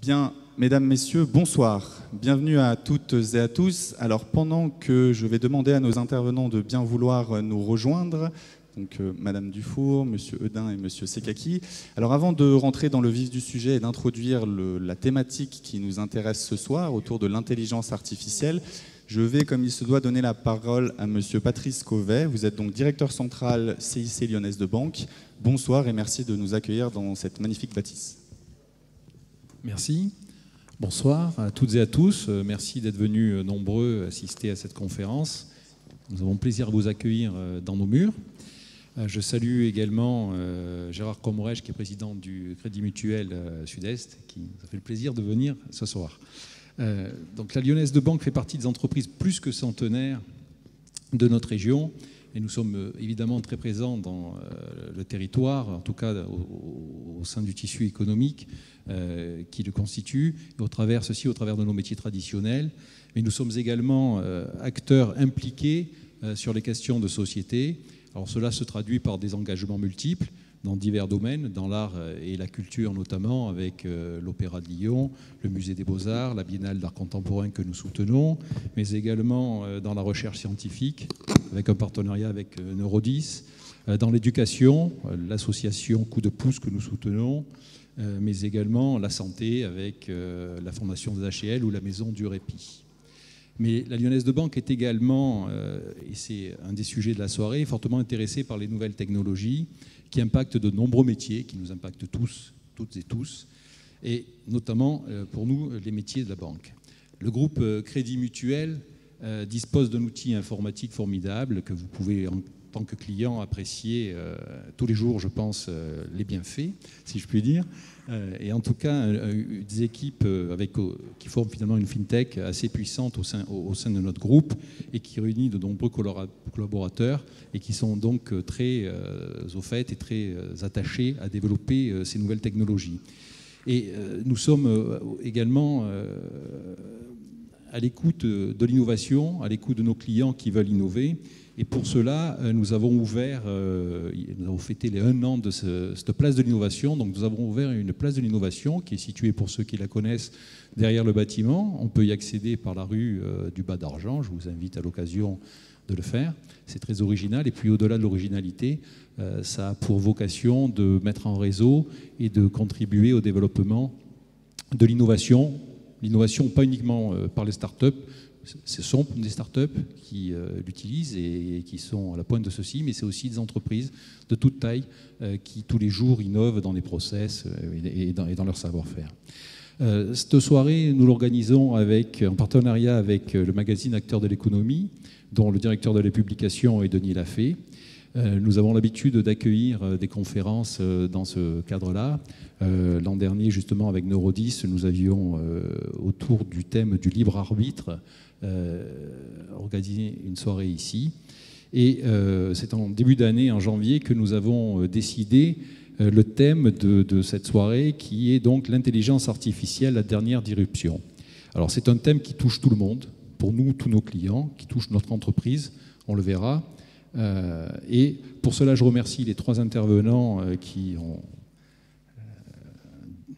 Bien, mesdames, messieurs, bonsoir. Bienvenue à toutes et à tous. Alors, pendant que je vais demander à nos intervenants de bien vouloir nous rejoindre, donc Madame Dufour, Monsieur Eudin et Monsieur Sekaki. Alors, avant de rentrer dans le vif du sujet et d'introduire la thématique qui nous intéresse ce soir autour de l'intelligence artificielle, je vais, comme il se doit, donner la parole à Monsieur Patrice Cauvet. Vous êtes donc directeur central CIC Lyonnaise de Banque. Bonsoir et merci de nous accueillir dans cette magnifique bâtisse. Merci. Bonsoir à toutes et à tous. Merci d'être venus nombreux assister à cette conférence. Nous avons plaisir à vous accueillir dans nos murs. Je salue également Gérard Comrèche, qui est président du Crédit Mutuel Sud-Est, qui nous a fait le plaisir de venir ce soir. Donc la Lyonnaise de Banque fait partie des entreprises plus que centenaires de notre région. Et nous sommes évidemment très présents dans le territoire, en tout cas au sein du tissu économique qui le constitue, et au travers de nos métiers traditionnels. Mais nous sommes également acteurs impliqués sur les questions de société. Alors cela se traduit par des engagements multiples dans divers domaines, dans l'art et la culture notamment, avec l'Opéra de Lyon, le Musée des Beaux-Arts, la Biennale d'art contemporain que nous soutenons, mais également dans la recherche scientifique, avec un partenariat avec Neurodis, dans l'éducation, l'association Coup de pouce que nous soutenons, mais également la santé avec la Fondation des HL ou la Maison du Répit. Mais la Lyonnaise de Banque est également, et c'est un des sujets de la soirée, fortement intéressée par les nouvelles technologies qui impactent de nombreux métiers, qui nous impactent tous, toutes et tous, et notamment pour nous, les métiers de la banque. Le groupe Crédit Mutuel dispose d'un outil informatique formidable que vous pouvez, en tant que client, apprécier tous les jours, je pense, les bienfaits, si je puis dire. Et en tout cas, des équipes qui forment finalement une fintech assez puissante au sein de notre groupe et qui réunit de nombreux collaborateurs et qui sont donc très au fait et très attachés à développer ces nouvelles technologies. Et nous sommes également à l'écoute de l'innovation, à l'écoute de nos clients qui veulent innover. Et pour cela, nous avons fêté les 1 an de cette place de l'innovation. Donc nous avons ouvert une place de l'innovation qui est située, pour ceux qui la connaissent, derrière le bâtiment. On peut y accéder par la rue du Bas d'Argent. Je vous invite à l'occasion de le faire. C'est très original. Et puis au-delà de l'originalité, ça a pour vocation de mettre en réseau et de contribuer au développement de l'innovation. L'innovation, pas uniquement par les startups. Ce sont des startups qui l'utilisent et qui sont à la pointe de ceci, mais c'est aussi des entreprises de toute taille qui, tous les jours, innovent dans les process et dans leur savoir-faire. Cette soirée, nous l'organisons en partenariat avec le magazine Acteurs de l'économie, dont le directeur de la publication est Denis Lafay. Nous avons l'habitude d'accueillir des conférences dans ce cadre-là. L'an dernier, justement, avec Neurodis, nous avions, autour du thème du libre arbitre, organisé une soirée ici. Et c'est en début d'année, en janvier, que nous avons décidé le thème de cette soirée, qui est donc l'intelligence artificielle, la dernière disruption. Alors c'est un thème qui touche tout le monde, pour nous, tous nos clients, qui touche notre entreprise, on le verra. Et pour cela, je remercie les 3 intervenants qui ont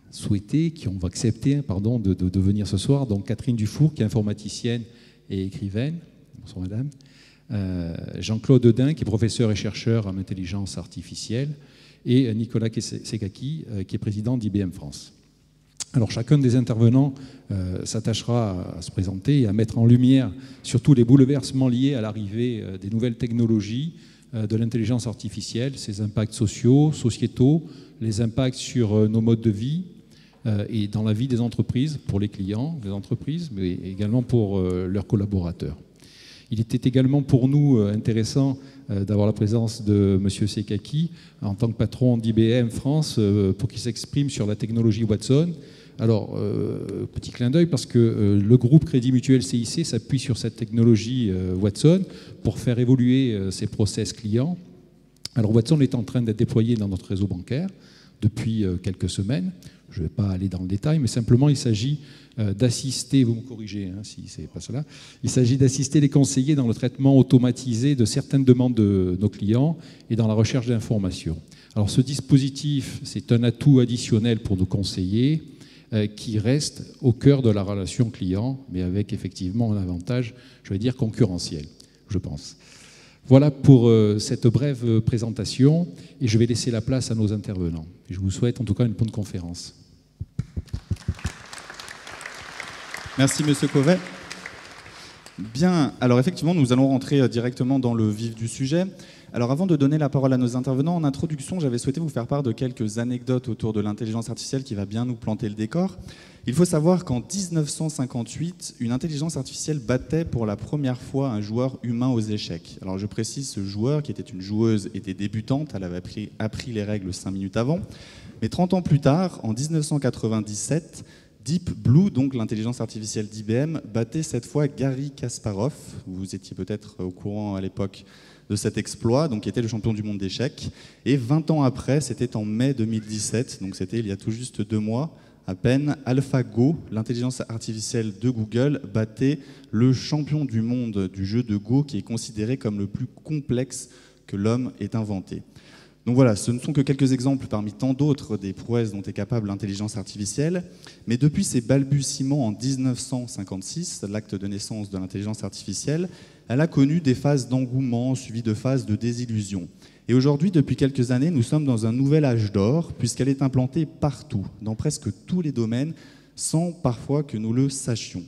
souhaité, qui ont accepté de venir ce soir. Donc Catherine Dufour, qui est informaticienne et écrivaine. Bonsoir madame. Jean-Claude Eudin, qui est professeur et chercheur en intelligence artificielle. Et Nicolas Sekaki, qui est président d'IBM France. Alors chacun des intervenants s'attachera à se présenter et à mettre en lumière surtout les bouleversements liés à l'arrivée des nouvelles technologies, de l'intelligence artificielle, ses impacts sociaux, sociétaux, les impacts sur nos modes de vie et dans la vie des entreprises, pour les clients des entreprises, mais également pour leurs collaborateurs. Il était également pour nous intéressant d'avoir la présence de M. Sekaki en tant que patron d'IBM France pour qu'il s'exprime sur la technologie Watson. Alors, petit clin d'œil, parce que le groupe Crédit Mutuel CIC s'appuie sur cette technologie Watson pour faire évoluer ses process clients. Alors, Watson est en train d'être déployé dans notre réseau bancaire depuis quelques semaines. Je ne vais pas aller dans le détail, mais simplement, il s'agit d'assister, vous me corrigez si ce n'est pas cela, il s'agit d'assister les conseillers dans le traitement automatisé de certaines demandes de nos clients et dans la recherche d'informations. Alors, ce dispositif, c'est un atout additionnel pour nos conseillers, qui reste au cœur de la relation client, mais avec effectivement un avantage, je vais dire, concurrentiel, je pense. Voilà pour cette brève présentation, et je vais laisser la place à nos intervenants. Je vous souhaite en tout cas une bonne conférence. Merci, Monsieur Covet. Bien, alors effectivement, nous allons rentrer directement dans le vif du sujet. Alors avant de donner la parole à nos intervenants, en introduction, j'avais souhaité vous faire part de quelques anecdotes autour de l'intelligence artificielle qui va bien nous planter le décor. Il faut savoir qu'en 1958, une intelligence artificielle battait pour la première fois un joueur humain aux échecs. Alors je précise, ce joueur, qui était une joueuse, était débutante, elle avait appris les règles 5 minutes avant. Mais 30 ans plus tard, en 1997, Deep Blue, donc l'intelligence artificielle d'IBM, battait cette fois Garry Kasparov. Vous étiez peut-être au courant à l'époque de cet exploit, donc qui était le champion du monde d'échecs. Et 20 ans après, c'était en mai 2017, donc c'était il y a tout juste 2 mois à peine, AlphaGo, l'intelligence artificielle de Google, battait le champion du monde du jeu de Go, qui est considéré comme le plus complexe que l'homme ait inventé. Donc voilà, ce ne sont que quelques exemples parmi tant d'autres des prouesses dont est capable l'intelligence artificielle. Mais depuis ses balbutiements en 1956, l'acte de naissance de l'intelligence artificielle, elle a connu des phases d'engouement suivies de phases de désillusion. Et aujourd'hui, depuis quelques années, nous sommes dans un nouvel âge d'or, puisqu'elle est implantée partout, dans presque tous les domaines, sans parfois que nous le sachions.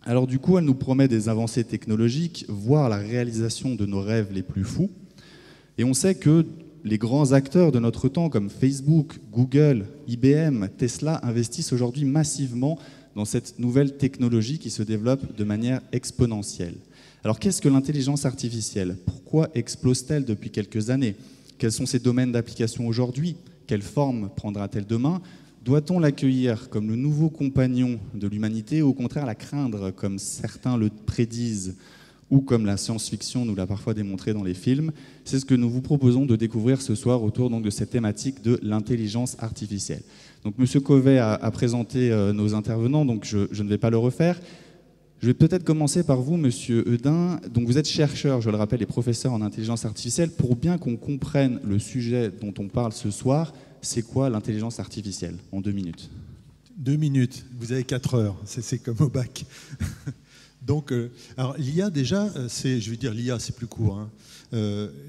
Alors du coup, elle nous promet des avancées technologiques, voire la réalisation de nos rêves les plus fous. Et on sait que les grands acteurs de notre temps, comme Facebook, Google, IBM, Tesla, investissent aujourd'hui massivement dans cette nouvelle technologie qui se développe de manière exponentielle. Alors qu'est-ce que l'intelligence artificielle? Pourquoi explose-t-elle depuis quelques années? Quels sont ses domaines d'application aujourd'hui? Quelle forme prendra-t-elle demain? Doit-on l'accueillir comme le nouveau compagnon de l'humanité ou au contraire la craindre, comme certains le prédisent, ou comme la science-fiction nous l'a parfois démontré dans les films? C'est ce que nous vous proposons de découvrir ce soir autour donc, de cette thématique de l'intelligence artificielle. Donc, M. Covet a présenté nos intervenants, donc je ne vais pas le refaire. Je vais peut-être commencer par vous, M. Eudin. Donc, vous êtes chercheur, je le rappelle, et professeur en intelligence artificielle. Pour bien qu'on comprenne le sujet dont on parle ce soir, c'est quoi l'intelligence artificielle en 2 minutes? 2 minutes, vous avez 4 heures, c'est comme au bac. Donc, alors l'IA déjà, je vais dire l'IA, c'est plus court. Hein.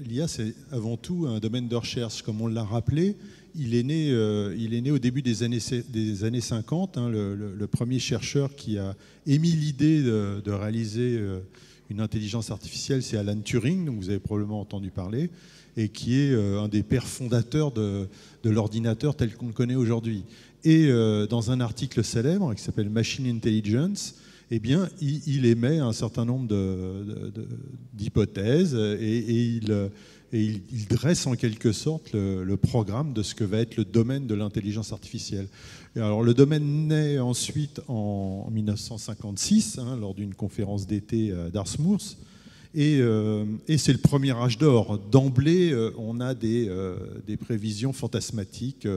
L'IA, c'est avant tout un domaine de recherche, comme on l'a rappelé. Il est né au début des années 50. Hein, le premier chercheur qui a émis l'idée de réaliser une intelligence artificielle, c'est Alan Turing, dont vous avez probablement entendu parler, et qui est un des pères fondateurs de l'ordinateur tel qu'on le connaît aujourd'hui. Et dans un article célèbre qui s'appelle Machine Intelligence, eh bien, il émet un certain nombre d'hypothèses et il dresse en quelque sorte le programme de ce que va être le domaine de l'intelligence artificielle. Et alors, le domaine naît ensuite en 1956, hein, lors d'une conférence d'été à Dartmouth, et c'est le premier âge d'or. D'emblée, on a des prévisions fantasmatiques.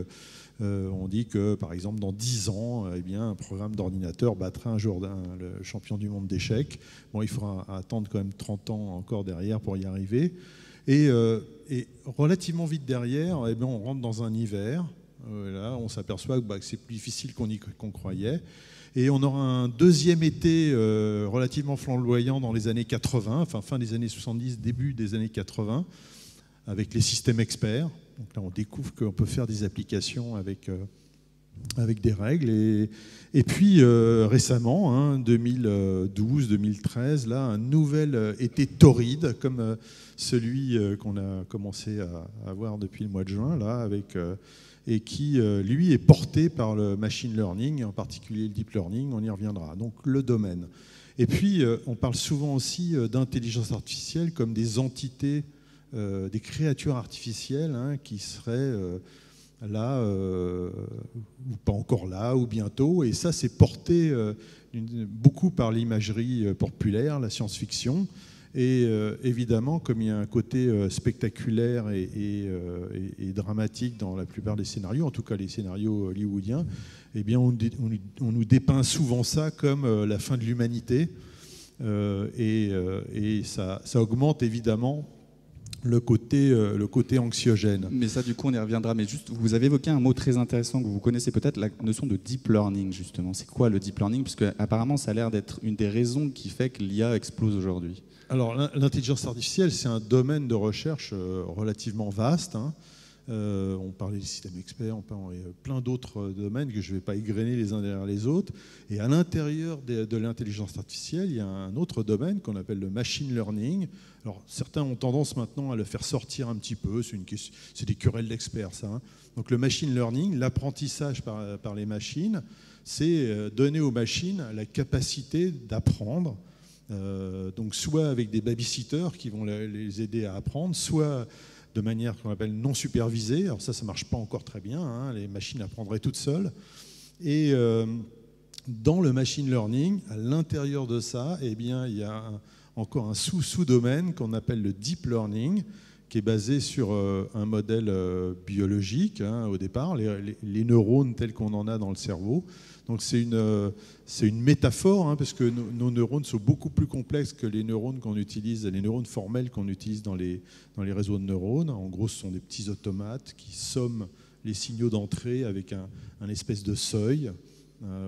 On dit que, par exemple, dans 10 ans, eh bien, un programme d'ordinateur battra un jour le champion du monde d'échecs. Bon, il faudra attendre quand même 30 ans encore derrière pour y arriver. Et relativement vite derrière, eh bien, on rentre dans un hiver. Là, on s'aperçoit que c'est plus difficile qu'on croyait. Et on aura un deuxième été relativement flamboyant dans les années 80, enfin fin des années 70, début des années 80, avec les systèmes experts. Donc là, on découvre qu'on peut faire des applications avec des règles. Et puis, récemment, hein, 2012, 2013, là, un nouvel été torride, comme celui qu'on a commencé à voir depuis le mois de juin, là, et qui, lui, est porté par le machine learning, en particulier le deep learning, on y reviendra. Donc, le domaine. Et puis, on parle souvent aussi d'intelligence artificielle comme des entités, des créatures artificielles hein, qui seraient là, ou pas encore là, ou bientôt. Et ça, c'est porté beaucoup par l'imagerie populaire, la science-fiction. Et évidemment, comme il y a un côté spectaculaire et dramatique dans la plupart des scénarios, en tout cas les scénarios hollywoodiens, eh bien, on nous dépeint souvent ça comme la fin de l'humanité. Et ça augmente évidemment le côté anxiogène. Mais ça, du coup, on y reviendra. Mais juste, vous avez évoqué un mot très intéressant que vous connaissez peut-être, la notion de deep learning, justement. C'est quoi le deep learning? Parce qu'apparemment, ça a l'air d'être une des raisons qui fait que l'IA explose aujourd'hui. Alors, l'intelligence artificielle, c'est un domaine de recherche relativement vaste, hein. On parlait des systèmes experts, on parlait plein d'autres domaines que je ne vais pas égrener les uns derrière les autres. Et à l'intérieur de l'intelligence artificielle, il y a un autre domaine qu'on appelle le machine learning. Alors, certains ont tendance maintenant à le faire sortir un petit peu, c'est des querelles d'experts, ça, hein. Donc le machine learning, l'apprentissage par les machines, c'est donner aux machines la capacité d'apprendre, donc soit avec des babysitters qui vont les aider à apprendre, soit de manière qu'on appelle non supervisée. Alors ça ne marche pas encore très bien, hein. Les machines apprendraient toutes seules. Et dans le machine learning, à l'intérieur de ça, eh bien, il y a encore un sous-domaine qu'on appelle le deep learning, qui est basé sur un modèle biologique, hein, au départ, les neurones tels qu'on en a dans le cerveau. Donc c'est une métaphore, hein, parce que nos neurones sont beaucoup plus complexes que les neurones qu'on utilise, les neurones formels qu'on utilise dans les réseaux de neurones. En gros, ce sont des petits automates qui somment les signaux d'entrée avec un espèce de seuil.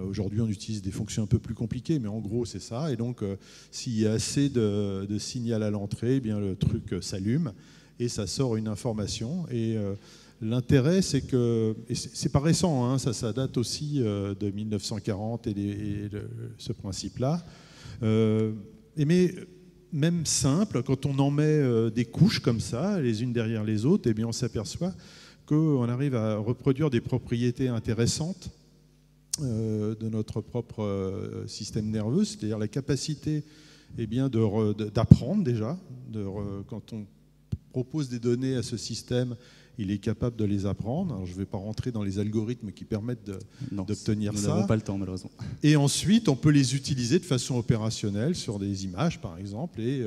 Aujourd'hui, on utilise des fonctions un peu plus compliquées, mais en gros, c'est ça. Et donc, s'il y a assez de signal à l'entrée, eh bien, le truc s'allume et ça sort une information. Et l'intérêt, c'est que, et c'est pas récent, hein, ça date aussi de 1940 et ce principe-là. Mais même simple, quand on en met des couches comme ça, les unes derrière les autres, eh bien, on s'aperçoit qu'on arrive à reproduire des propriétés intéressantes de notre propre système nerveux, c'est-à-dire la capacité, eh bien, d'apprendre déjà. Quand on propose des données à ce système, il est capable de les apprendre. Alors, je ne vais pas rentrer dans les algorithmes qui permettent d'obtenir ça. Nous n'avons pas le temps, malheureusement. Et ensuite, on peut les utiliser de façon opérationnelle sur des images, par exemple. Et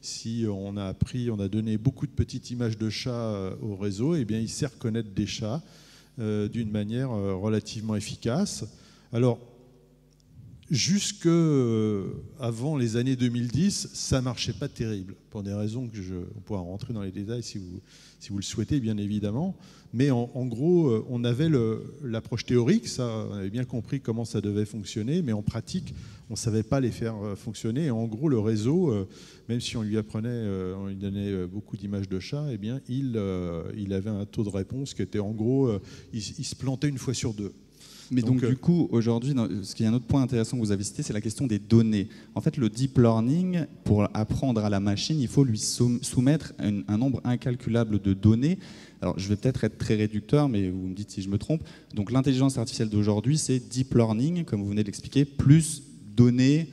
si on a donné beaucoup de petites images de chats au réseau, eh bien, il sait reconnaître des chats d'une manière relativement efficace. Alors, jusque avant les années 2010, ça ne marchait pas terrible, pour des raisons que on pourra rentrer dans les détails si vous le souhaitez, bien évidemment. Mais en gros, on avait l'approche théorique, ça, on avait bien compris comment ça devait fonctionner, mais en pratique, on ne savait pas les faire fonctionner. Et en gros, le réseau, même si on lui donnait beaucoup d'images de chats, eh bien, il avait un taux de réponse qui était en gros, il se plantait une fois sur deux. Mais donc du coup, aujourd'hui, ce qui est un autre point intéressant que vous avez cité, c'est la question des données. En fait, le deep learning, pour apprendre à la machine, il faut lui soumettre un nombre incalculable de données. Alors, je vais peut-être être très réducteur, mais vous me dites si je me trompe. Donc, l'intelligence artificielle d'aujourd'hui, c'est deep learning, comme vous venez de l'expliquer, plus données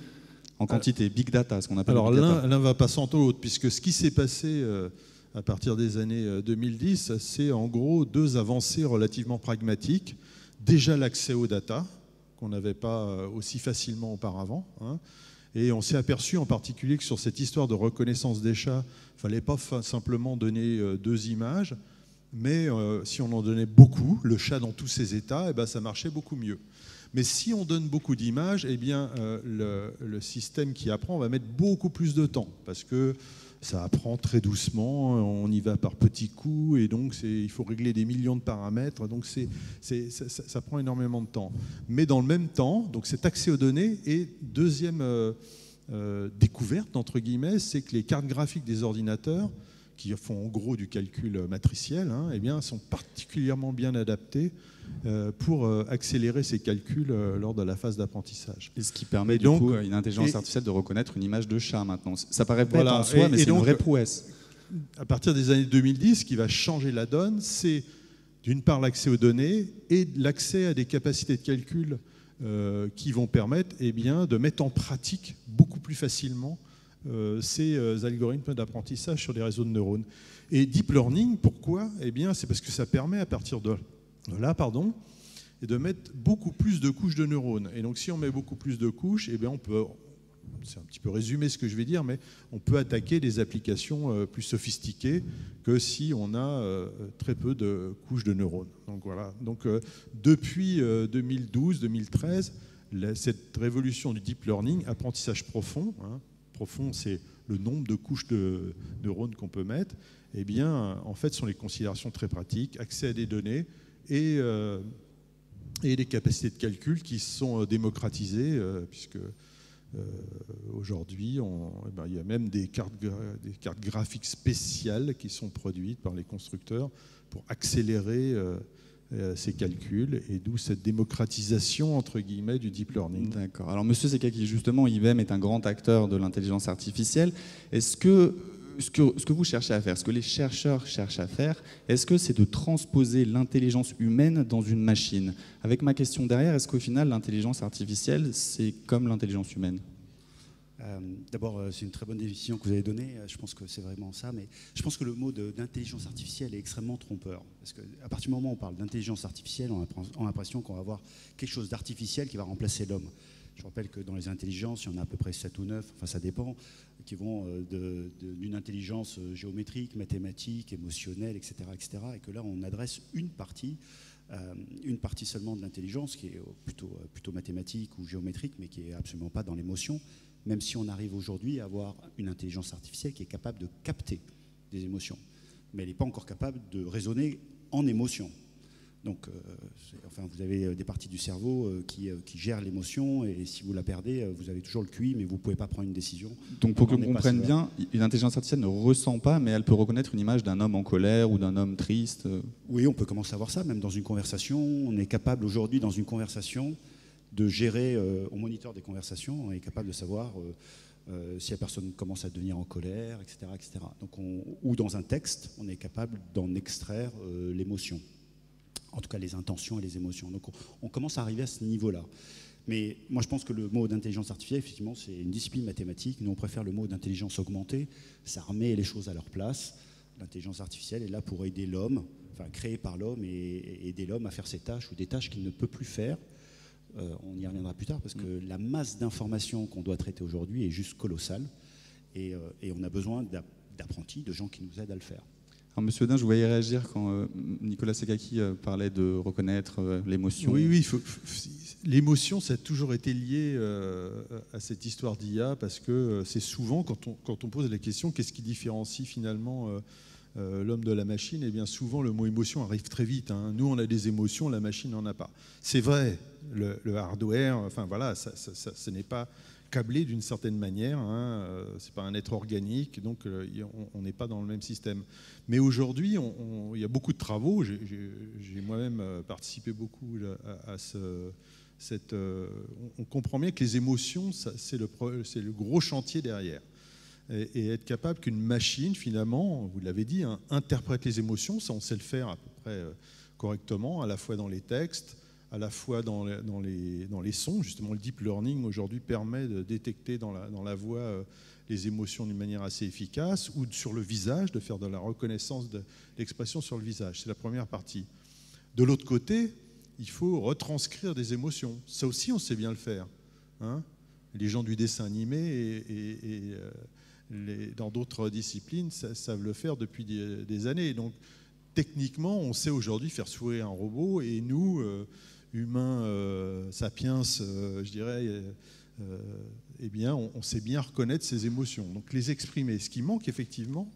en quantité, big data, ce qu'on appelle. Alors, big data. l'un va pas sans l'autre, puisque ce qui s'est passé à partir des années 2010, c'est en gros deux avancées relativement pragmatiques. Déjà l'accès aux data, qu'on n'avait pas aussi facilement auparavant, hein. Et on s'est aperçu en particulier que sur cette histoire de reconnaissance des chats, il ne fallait pas simplement donner deux images, mais si on en donnait beaucoup, le chat dans tous ses états, eh ben, ça marchait beaucoup mieux. Mais si on donne beaucoup d'images, eh bien, le système qui apprend va mettre beaucoup plus de temps, parce que ça apprend très doucement, on y va par petits coups, et donc il faut régler des millions de paramètres, donc ça prend énormément de temps. Mais dans le même temps, donc cet accès aux données, et deuxième découverte, entre guillemets, c'est que les cartes graphiques des ordinateurs, qui font en gros du calcul matriciel, hein, eh bien, sont particulièrement bien adaptées pour accélérer ces calculs lors de la phase d'apprentissage. Et ce qui permet du coup à une intelligence artificielle de reconnaître une image de chat maintenant. Ça paraît bête en soi, mais c'est une vraie prouesse. À partir des années 2010, ce qui va changer la donne, c'est d'une part l'accès aux données et l'accès à des capacités de calcul qui vont permettre, eh bien, de mettre en pratique beaucoup plus facilement ces algorithmes d'apprentissage sur des réseaux de neurones. Et deep learning, pourquoi ? Eh bien, c'est parce que ça permet à partir de là, et de mettre beaucoup plus de couches de neurones. Et donc, si on met beaucoup plus de couches, eh bien, on peut, c'est un petit peu résumé ce que je vais dire, mais on peut attaquer des applications plus sophistiquées que si on a très peu de couches de neurones. Donc voilà. Donc depuis 2012-2013, cette révolution du deep learning, apprentissage profond, hein, profond, c'est le nombre de couches de neurones qu'on peut mettre. Eh bien, en fait, ce sont les considérations très pratiques, accès à des données et des capacités de calcul qui sont démocratisées, puisque aujourd'hui, il y a même des cartes graphiques spéciales qui sont produites par les constructeurs pour accélérer ces calculs, et d'où cette démocratisation, entre guillemets, du deep learning. D'accord. Alors, Monsieur Sekaki, justement, IBM est un grand acteur de l'intelligence artificielle. Est-ce que ce que vous cherchez à faire, ce que les chercheurs cherchent à faire, est-ce que c'est de transposer l'intelligence humaine dans une machine? Avec ma question derrière, est-ce qu'au final, l'intelligence artificielle, c'est comme l'intelligence humaine? D'abord, c'est une très bonne définition que vous avez donnée. Je pense que c'est vraiment ça. Mais je pense que le mot d'intelligence artificielle est extrêmement trompeur. Parce qu'à partir du moment où on parle d'intelligence artificielle, on a l'impression qu'on va avoir quelque chose d'artificiel qui va remplacer l'homme. Je rappelle que dans les intelligences, il y en a à peu près 7 ou 9, enfin ça dépend, qui vont d'une intelligence géométrique, mathématique, émotionnelle, etc., etc. Et que là, on adresse une partie seulement de l'intelligence, qui est plutôt mathématique ou géométrique, mais qui n'est absolument pas dans l'émotion, même si on arrive aujourd'hui à avoir une intelligence artificielle qui est capable de capter des émotions. Mais elle n'est pas encore capable de raisonner en émotion. Donc, vous avez des parties du cerveau qui gèrent l'émotion, et si vous la perdez, vous avez toujours le QI, mais vous ne pouvez pas prendre une décision. Donc, pour que l'on comprenne bien, une intelligence artificielle ne ressent pas, mais elle peut reconnaître une image d'un homme en colère ou d'un homme triste. Oui, on peut commencer à voir ça, même dans une conversation. On est capable aujourd'hui, dans une conversation, de gérer, on moniteur des conversations, on est capable de savoir si la personne commence à devenir en colère, etc. etc. Donc ou dans un texte, on est capable d'en extraire l'émotion. En tout cas, les intentions et les émotions. Donc, on commence à arriver à ce niveau-là. Mais moi, je pense que le mot d'intelligence artificielle, effectivement, c'est une discipline mathématique. Nous, on préfère le mot d'intelligence augmentée. Ça remet les choses à leur place. L'intelligence artificielle est là pour aider l'homme, enfin, créée par l'homme, et aider l'homme à faire ses tâches ou des tâches qu'il ne peut plus faire. On y reviendra plus tard, parce que la masse d'informations qu'on doit traiter aujourd'hui est juste colossale. Et on a besoin d'apprentis, de gens qui nous aident à le faire. Alors, Monsieur Audin, je vous voyais réagir quand Nicolas Sekaki parlait de reconnaître l'émotion. Oui, l'émotion, ça a toujours été lié à cette histoire d'IA, parce que c'est souvent, quand on pose la question, qu'est-ce qui différencie finalement l'homme de la machine, et bien souvent le mot émotion arrive très vite. Nous, on a des émotions, la machine n'en a pas. C'est vrai, le hardware, enfin voilà, ce n'est pas câblé d'une certaine manière, c'est pas un être organique, donc on n'est pas dans le même système. Mais aujourd'hui, il y a beaucoup de travaux, j'ai moi-même participé beaucoup à on comprend bien que les émotions, c'est le gros chantier derrière. Et être capable qu'une machine, finalement, vous l'avez dit, interprète les émotions, ça on sait le faire à peu près correctement, à la fois dans les textes, à la fois dans les sons. Justement, le deep learning aujourd'hui permet de détecter dans la voix les émotions d'une manière assez efficace, ou sur le visage, de faire de la reconnaissance de l'expression sur le visage. C'est la première partie. De l'autre côté, il faut retranscrire des émotions. Ça aussi, on sait bien le faire. Les gens du dessin animé dans d'autres disciplines savent le faire depuis des années. Donc, techniquement, on sait aujourd'hui faire sourire un robot, et nous, humains sapiens, je dirais, eh bien, on sait bien reconnaître ses émotions, donc les exprimer. Ce qui manque effectivement,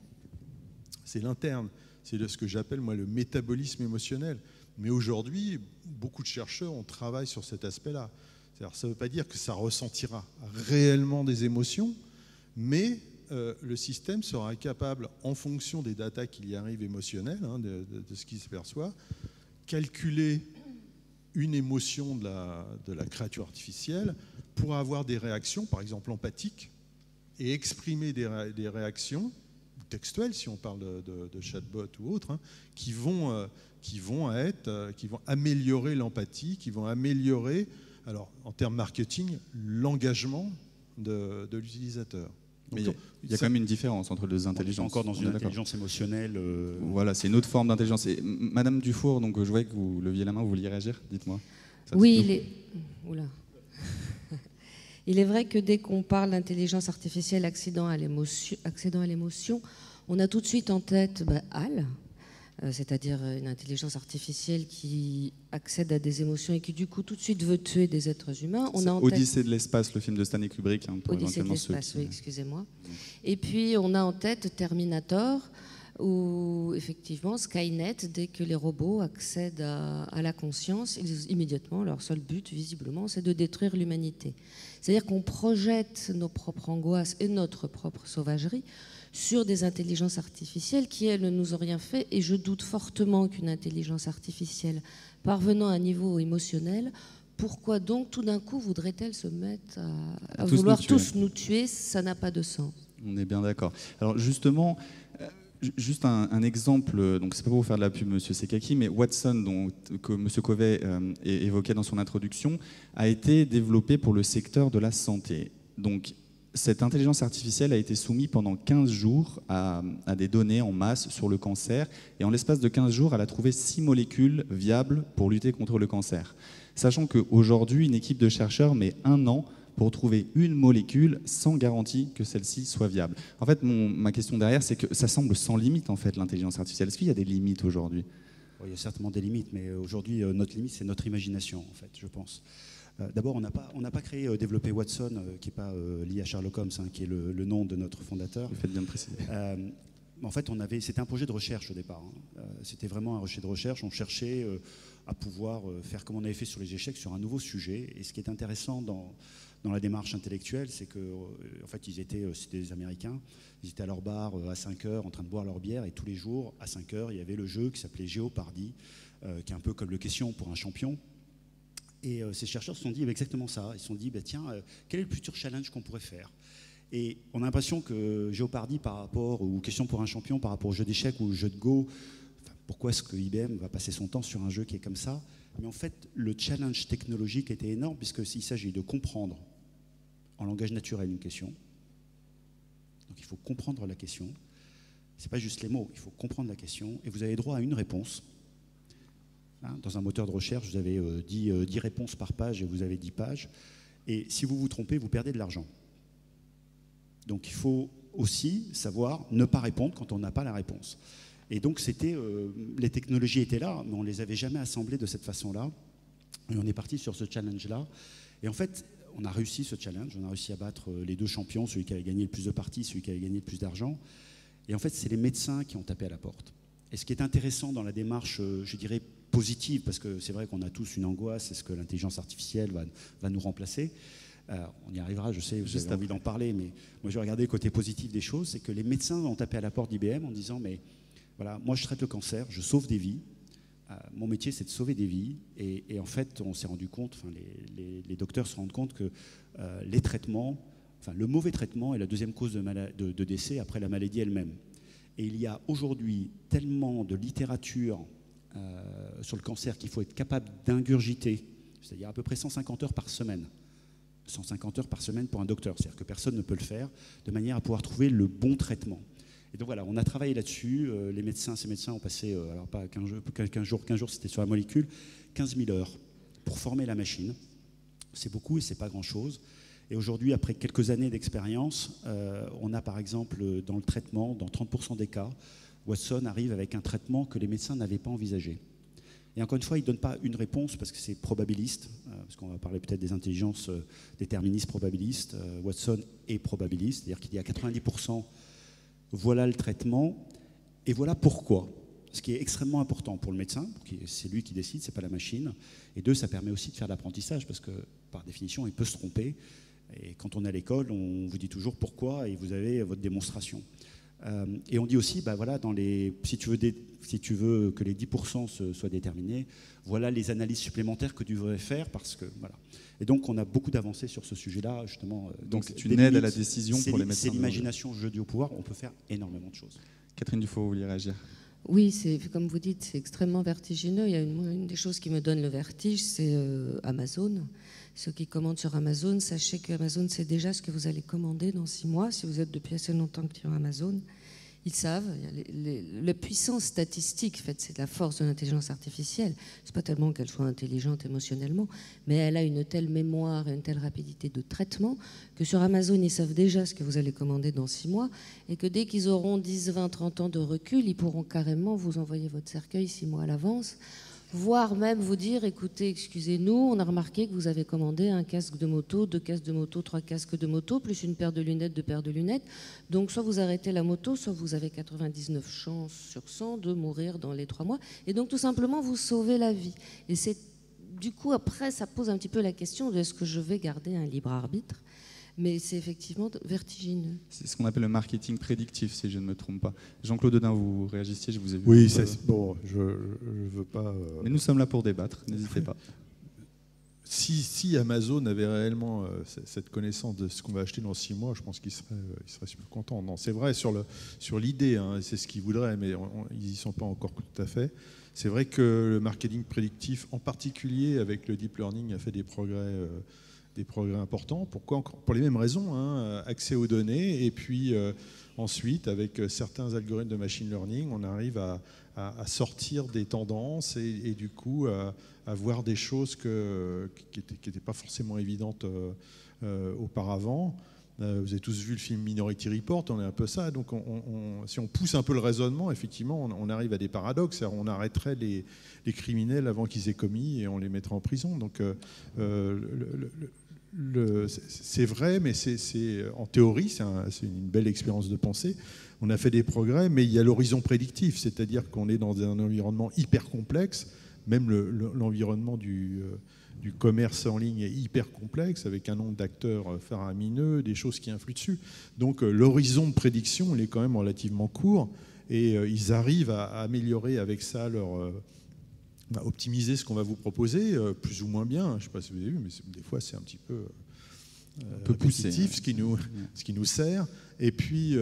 c'est l'interne, c'est de ce que j'appelle moi le métabolisme émotionnel. Mais aujourd'hui, beaucoup de chercheurs travaillent sur cet aspect-là. C'est-à-dire, ça ne veut pas dire que ça ressentira réellement des émotions, mais le système sera capable, en fonction des datas qu'il y arrive émotionnelles, de ce qui se perçoit, calculer une émotion de la créature artificielle pour avoir des réactions, par exemple empathiques, et exprimer des réactions textuelles, si on parle de chatbot ou autre, qui vont améliorer l'empathie, qui vont améliorer, alors en termes marketing, l'engagement de l'utilisateur. Mais il y a quand même une différence entre les deux intelligences. Encore dans une intelligence émotionnelle. Voilà, c'est une autre forme d'intelligence. Et Madame Dufour, donc je voyais que vous leviez la main, vous vouliez réagir, dites-moi. Oui, il est vrai que dès qu'on parle d'intelligence artificielle accédant à l'émotion, on a tout de suite en tête HAL, c'est-à-dire une intelligence artificielle qui accède à des émotions et qui du coup tout de suite veut tuer des êtres humains. C'est Odyssée de l'espace, le film de Stanley Kubrick. Hein, pour Odyssée de éventuellement l'espace, oui, excusez-moi. Et puis on a en tête Terminator, où effectivement Skynet, dès que les robots accèdent à la conscience, immédiatement leur seul but visiblement c'est de détruire l'humanité. C'est-à-dire qu'on projette nos propres angoisses et notre propre sauvagerie sur des intelligences artificielles qui, elles, ne nous ont rien fait. Et je doute fortement qu'une intelligence artificielle parvenant à un niveau émotionnel, pourquoi donc tout d'un coup voudrait-elle se mettre à vouloir tous nous tuer? Ça n'a pas de sens. On est bien d'accord. Alors justement, juste un exemple, donc c'est pas pour vous faire de la pub, Monsieur Sekaki, mais Watson, que Monsieur Covey évoquait dans son introduction, a été développé pour le secteur de la santé. Donc cette intelligence artificielle a été soumise pendant 15 jours à des données en masse sur le cancer, et en l'espace de 15 jours, elle a trouvé 6 molécules viables pour lutter contre le cancer. Sachant qu'aujourd'hui, une équipe de chercheurs met 1 an pour trouver une molécule sans garantie que celle-ci soit viable. En fait, ma question derrière, c'est que ça semble sans limite, en fait, l'intelligence artificielle. Est-ce qu'il y a des limites aujourd'hui? Il y a certainement des limites, mais aujourd'hui, notre limite, c'est notre imagination, en fait, je pense. D'abord, on n'a pas développé Watson, qui n'est pas lié à Sherlock Holmes, hein, qui est le nom de notre fondateur. Vous faites bien de préciser. En fait, c'était un projet de recherche au départ. Hein. C'était vraiment un projet de recherche. On cherchait à pouvoir faire comme on avait fait sur les échecs, sur un nouveau sujet. Et ce qui est intéressant dans la démarche intellectuelle, c'est que, en fait, c'était des Américains. Ils étaient à leur bar à 5 heures en train de boire leur bière. Et tous les jours, à 5 heures, il y avait le jeu qui s'appelait Jeopardy, qui est un peu comme le question pour un champion. Et ces chercheurs se sont dit exactement ça. Ils se sont dit, tiens, quel est le futur challenge qu'on pourrait faire? Et on a l'impression que Jeopardy par rapport, ou Question pour un champion par rapport au jeu d'échecs ou au jeu de Go, pourquoi est-ce que IBM va passer son temps sur un jeu qui est comme ça? Mais en fait, le challenge technologique était énorme puisqu'il s'agit de comprendre en langage naturel une question. Donc il faut comprendre la question. C'est pas juste les mots, il faut comprendre la question. Et vous avez droit à une réponse. Dans un moteur de recherche, vous avez 10 réponses par page et vous avez 10 pages. Et si vous vous trompez, vous perdez de l'argent. Donc il faut aussi savoir ne pas répondre quand on n'a pas la réponse. Et donc les technologies étaient là, mais on ne les avait jamais assemblées de cette façon-là. Et on est parti sur ce challenge-là. Et en fait, on a réussi ce challenge. On a réussi à battre les 2 champions, celui qui avait gagné le plus de parties, celui qui avait gagné le plus d'argent. Et en fait, c'est les médecins qui ont tapé à la porte. Et ce qui est intéressant dans la démarche, je dirais, positive, parce que c'est vrai qu'on a tous une angoisse, est-ce que l'intelligence artificielle va nous remplacer? On y arrivera, je sais, vous avez envie d'en parler, mais moi je vais regarder le côté positif des choses, c'est que les médecins ont tapé à la porte d'IBM en disant, mais voilà, moi je traite le cancer, je sauve des vies, mon métier c'est de sauver des vies, et en fait on s'est rendu compte, les docteurs se rendent compte que les traitements, le mauvais traitement est la 2e cause de décès après la maladie elle-même. Et il y a aujourd'hui tellement de littérature sur le cancer qu'il faut être capable d'ingurgiter, c'est-à-dire à peu près 150 heures par semaine. 150 heures par semaine pour un docteur, c'est-à-dire que personne ne peut le faire, de manière à pouvoir trouver le bon traitement. Et donc voilà, on a travaillé là-dessus, ces médecins ont passé, alors pas 15 jours c'était sur la molécule, 15 000 heures pour former la machine. C'est beaucoup et c'est pas grand-chose. Et aujourd'hui, après quelques années d'expérience, on a par exemple dans le traitement, dans 30% des cas, Watson arrive avec un traitement que les médecins n'avaient pas envisagé. Et encore une fois, il ne donne pas une réponse parce que c'est probabiliste, parce qu'on va parler peut-être des intelligences déterministes probabilistes. Watson est probabiliste, c'est-à-dire qu'il y a 90%, voilà le traitement, et voilà pourquoi. Ce qui est extrêmement important pour le médecin, c'est lui qui décide, ce n'est pas la machine. Et 2, ça permet aussi de faire de l'apprentissage, parce que par définition, il peut se tromper. Et quand on est à l'école, on vous dit toujours pourquoi, et vous avez votre démonstration. Et on dit aussi, si tu veux que les 10% soient déterminés, voilà les analyses supplémentaires que tu devrais faire, parce que voilà. Et donc on a beaucoup d'avancées sur ce sujet-là, justement. Donc c'est une aide à la décision pour les médecins. C'est l'imagination jeudi au pouvoir, on peut faire énormément de choses. Catherine Dufaux, vous vouliez réagir? Oui, comme vous dites, c'est extrêmement vertigineux. Il y a une des choses qui me donne le vertige, c'est Amazon. Ceux qui commandent sur Amazon, sachez que Amazon sait déjà ce que vous allez commander dans 6 mois, si vous êtes depuis assez longtemps client Amazon. Ils savent, la puissance statistique, en fait, c'est la force de l'intelligence artificielle. C'est pas tellement qu'elle soit intelligente émotionnellement, mais elle a une telle mémoire et une telle rapidité de traitement que sur Amazon, ils savent déjà ce que vous allez commander dans 6 mois et que dès qu'ils auront 10, 20, 30 ans de recul, ils pourront carrément vous envoyer votre cercueil 6 mois à l'avance, voire même vous dire, écoutez, excusez-nous, on a remarqué que vous avez commandé un casque de moto, 2 casques de moto, 3 casques de moto, plus une paire de lunettes, 2 paires de lunettes. Donc soit vous arrêtez la moto, soit vous avez 99 chances sur 100 de mourir dans les 3 mois. Et donc tout simplement, vous sauvez la vie. Et c'est du coup, après, ça pose un petit peu la question de est-ce que je vais garder un libre arbitre ? Mais c'est effectivement vertigineux. C'est ce qu'on appelle le marketing prédictif, si je ne me trompe pas. Jean-Claude Audin, vous réagissiez, je vous ai vu. Oui, bon, je veux pas... Mais nous sommes là pour débattre, n'hésitez pas. Si Amazon avait réellement cette connaissance de ce qu'on va acheter dans 6 mois, je pense qu'il serait super content. Non, c'est vrai sur l'idée, hein, c'est ce qu'ils voudraient, mais ils n'y sont pas encore tout à fait. C'est vrai que le marketing prédictif, en particulier avec le deep learning, a fait des progrès importants. Pourquoi ? Pour les mêmes raisons, hein, accès aux données, et puis ensuite, avec certains algorithmes de machine learning, on arrive à sortir des tendances et du coup à voir des choses qui n'étaient pas forcément évidentes auparavant. Vous avez tous vu le film Minority Report, on est un peu ça. Donc si on pousse un peu le raisonnement, effectivement, on arrive à des paradoxes. On arrêterait les criminels avant qu'ils aient commis et on les mettrait en prison. Donc c'est vrai, mais en théorie, c'est une belle expérience de pensée. On a fait des progrès, mais il y a l'horizon prédictif, c'est-à-dire qu'on est dans un environnement hyper complexe. Même l'environnement du commerce en ligne est hyper complexe, avec un nombre d'acteurs faramineux, des choses qui influent dessus. Donc l'horizon de prédiction, il est quand même relativement court, et ils arrivent à améliorer avec ça optimiser ce qu'on va vous proposer, plus ou moins bien. Je ne sais pas si vous avez vu, mais des fois c'est un petit peu poussé, ce qui nous sert. Et puis,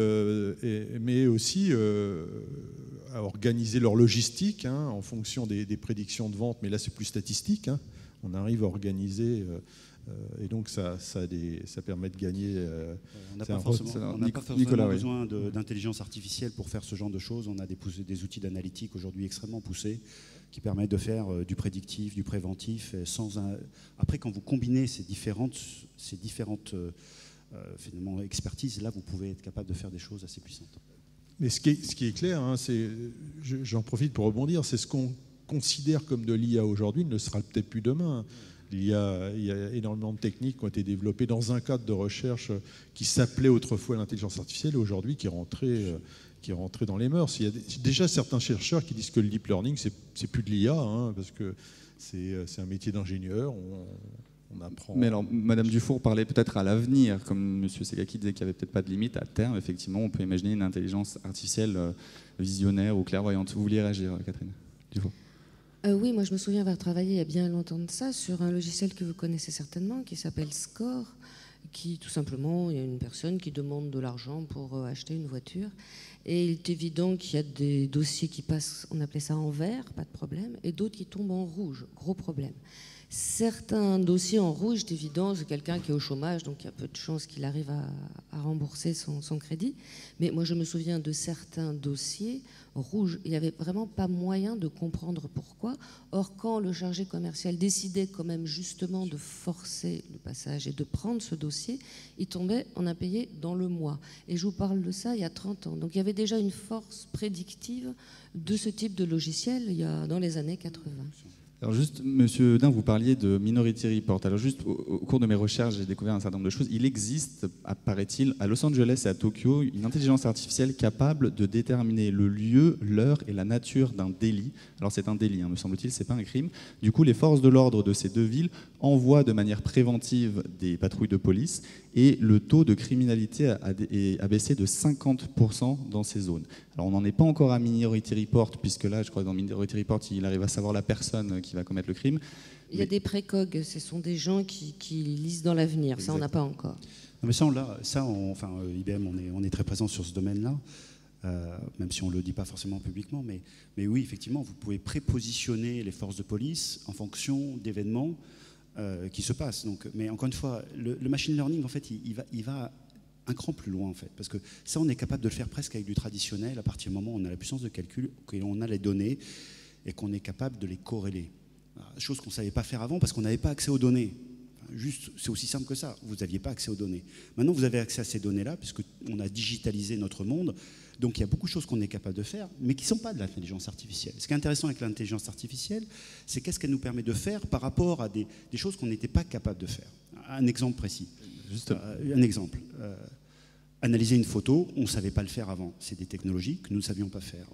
mais aussi à organiser leur logistique, hein, en fonction des prédictions de vente. Mais là, c'est plus statistique, hein. On arrive à organiser, et donc ça permet de gagner. On n'a pas forcément besoin d'intelligence artificielle pour faire ce genre de choses. On a des outils d'analytique aujourd'hui extrêmement poussés qui permettent de faire du prédictif, du préventif. Après, quand vous combinez ces différentes finalement expertises, là, vous pouvez être capable de faire des choses assez puissantes. Mais ce qui est clair, hein, j'en profite pour rebondir, c'est ce qu'on considère comme de l'IA aujourd'hui ne le sera peut-être plus demain. Il y a énormément de techniques qui ont été développées dans un cadre de recherche qui s'appelait autrefois l'intelligence artificielle et aujourd'hui qui est rentré dans les mœurs. Il y a déjà certains chercheurs qui disent que le deep learning, c'est plus de l'IA, hein, parce que c'est un métier d'ingénieur. On apprend. Mais alors, Madame Dufour parlait peut-être à l'avenir, comme Monsieur Segaki disait qu'il n'y avait peut-être pas de limite à terme. Effectivement, on peut imaginer une intelligence artificielle visionnaire ou clairvoyante. Vous vouliez réagir, Catherine Dufour? Oui, moi je me souviens avoir travaillé il y a bien longtemps de ça sur un logiciel que vous connaissez certainement qui s'appelle Score, qui tout simplement, il y a une personne qui demande de l'argent pour acheter une voiture et il est évident qu'il y a des dossiers qui passent, on appelait ça en vert, pas de problème, et d'autres qui tombent en rouge, gros problème. Certains dossiers en rouge, c'est évident, c'est quelqu'un qui est au chômage, donc il y a peu de chances qu'il arrive à rembourser son crédit. Mais moi, je me souviens de certains dossiers rouges. Il n'y avait vraiment pas moyen de comprendre pourquoi. Or, quand le chargé commercial décidait quand même justement de forcer le passage et de prendre ce dossier, il tombait en impayé dans le mois. Et je vous parle de ça il y a 30 ans. Donc il y avait déjà une force prédictive de ce type de logiciel dans les années 80. Alors juste, Monsieur Audin, vous parliez de Minority Report. Alors juste, au cours de mes recherches, j'ai découvert un certain nombre de choses. Il existe, apparaît-il, à Los Angeles et à Tokyo, une intelligence artificielle capable de déterminer le lieu, l'heure et la nature d'un délit. Alors c'est un délit, hein, me semble-t-il, c'est pas un crime. Du coup, les forces de l'ordre de ces deux villes envoient de manière préventive des patrouilles de police et le taux de criminalité a baissé de 50% dans ces zones. Alors on n'en est pas encore à Minority Report, puisque là, je crois que dans Minority Report, il arrive à savoir la personne qui va commettre le crime. Il y a des précogs, ce sont des gens qui lisent dans l'avenir, ça on n'a pas encore. Non, mais IBM, on est très présent sur ce domaine-là, même si on ne le dit pas forcément publiquement, mais oui, effectivement, vous pouvez prépositionner les forces de police en fonction d'événements qui se passent. Donc, mais encore une fois, le machine learning, en fait, il va un cran plus loin, en fait. Parce que ça, on est capable de le faire presque avec du traditionnel à partir du moment où on a la puissance de calcul, qu'on a les données et qu'on est capable de les corréler. Chose qu'on ne savait pas faire avant parce qu'on n'avait pas accès aux données. Juste, c'est aussi simple que ça. Vous n'aviez pas accès aux données. Maintenant, vous avez accès à ces données-là puisqu'on a digitalisé notre monde. Donc, il y a beaucoup de choses qu'on est capable de faire, mais qui ne sont pas de l'intelligence artificielle. Ce qui est intéressant avec l'intelligence artificielle, c'est qu'est-ce qu'elle nous permet de faire par rapport à des choses qu'on n'était pas capable de faire. Un exemple précis. Un exemple. Analyser une photo, on ne savait pas le faire avant. C'est des technologies que nous ne savions pas faire.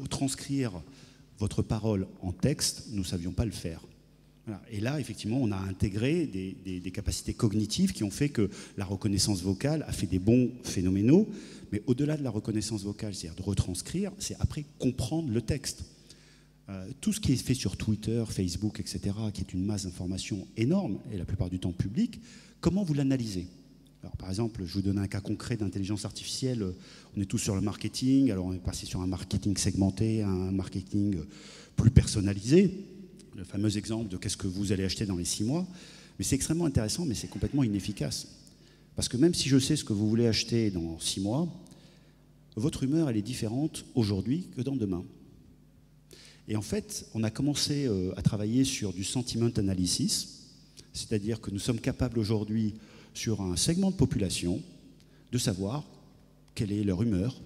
Transcrire votre parole en texte, nous ne savions pas le faire. Voilà. Et là, effectivement, on a intégré des capacités cognitives qui ont fait que la reconnaissance vocale a fait des bonds phénoménaux. Mais au-delà de la reconnaissance vocale, c'est-à-dire de retranscrire, c'est après comprendre le texte. Tout ce qui est fait sur Twitter, Facebook, etc., qui est une masse d'informations énorme, et la plupart du temps publique, comment vous l'analysez ? Alors, par exemple, je vous donne un cas concret d'intelligence artificielle. On est tous sur le marketing. Alors, on est passé sur un marketing segmenté, un marketing plus personnalisé. Le fameux exemple de qu'est-ce que vous allez acheter dans les 6 mois. Mais c'est extrêmement intéressant, mais c'est complètement inefficace. Parce que même si je sais ce que vous voulez acheter dans 6 mois, votre humeur, elle est différente aujourd'hui que dans demain. Et en fait, on a commencé à travailler sur du sentiment analysis, c'est-à-dire que nous sommes capables aujourd'hui, sur un segment de population, de savoir quelle est leur humeur,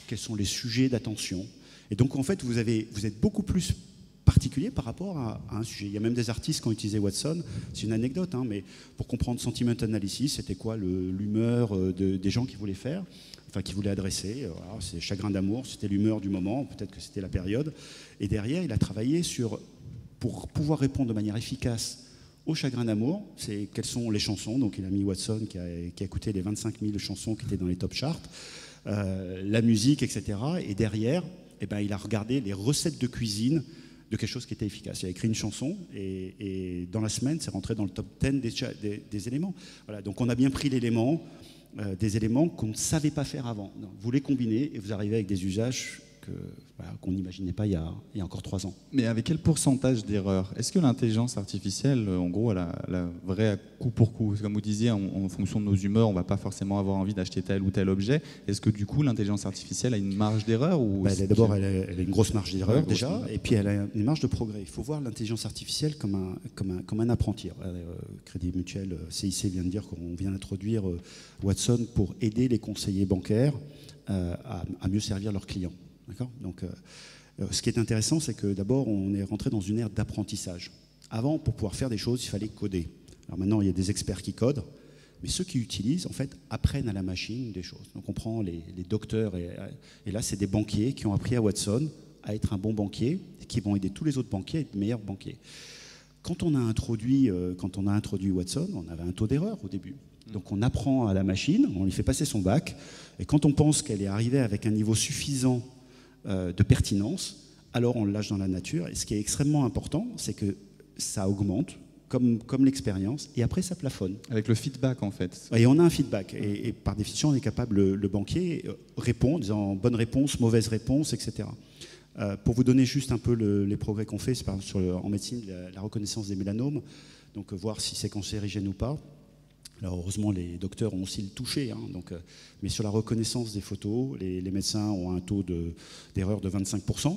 quels sont les sujets d'attention. Et donc, en fait, vous êtes beaucoup plus particulier par rapport à un sujet. Il y a même des artistes qui ont utilisé Watson, c'est une anecdote, hein, mais pour comprendre sentiment analysis, c'était quoi l'humeur des gens qu'ils voulaient faire, enfin qu'ils voulaient adresser. Voilà, c'est chagrin d'amour, c'était l'humeur du moment, peut-être que c'était la période. Et derrière, il a travaillé pour pouvoir répondre de manière efficace au chagrin d'amour, c'est quelles sont les chansons. Donc il a mis Watson qui a écouté les 25 000 chansons qui étaient dans les top charts, la musique, etc. Et derrière, il a regardé les recettes de cuisine de quelque chose qui était efficace. Il a écrit une chanson et dans la semaine, c'est rentré dans le top 10 des éléments. Voilà, donc on a bien pris l'élément, des éléments qu'on ne savait pas faire avant. Donc, vous les combinez et vous arrivez avec des usages qu'on n'imaginait pas il y a encore 3 ans. Mais avec quel pourcentage d'erreurs ? Est-ce que l'intelligence artificielle, en gros, elle a vrai à coup pour coup ? Comme vous disiez, en fonction de nos humeurs, on ne va pas forcément avoir envie d'acheter tel ou tel objet. Est-ce que du coup, l'intelligence artificielle a une marge d'erreur ou D'abord, elle a une grosse marge d'erreur déjà, et puis elle a une marge de progrès. Il faut voir l'intelligence artificielle comme un apprenti. Crédit Mutuel, CIC vient de dire qu'on vient d'introduire Watson pour aider les conseillers bancaires à mieux servir leurs clients. D'accord ? Donc, ce qui est intéressant, c'est que d'abord, on est rentré dans une ère d'apprentissage. Avant, pour pouvoir faire des choses, il fallait coder. Alors maintenant, il y a des experts qui codent, mais ceux qui utilisent, en fait, apprennent à la machine des choses. Donc on prend les docteurs, et là, c'est des banquiers qui ont appris à Watson à être un bon banquier, et qui vont aider tous les autres banquiers à être meilleurs banquiers. Quand on a introduit Watson, on avait un taux d'erreur au début. Donc on apprend à la machine, on lui fait passer son bac, et quand on pense qu'elle est arrivée avec un niveau suffisant de pertinence, alors on le lâche dans la nature. Et ce qui est extrêmement important, c'est que ça augmente, comme l'expérience, et après ça plafonne. Avec le feedback, en fait. Et on a un feedback. Et par définition, on est capable, le banquier répond, en disant bonne réponse, mauvaise réponse, etc. Pour vous donner juste un peu les progrès qu'on fait, c'est par exemple en médecine, la reconnaissance des mélanomes, donc voir si c'est cancérigène ou pas. Alors heureusement, les docteurs ont aussi le touché, hein, mais sur la reconnaissance des photos, les médecins ont un taux d'erreur de 25%.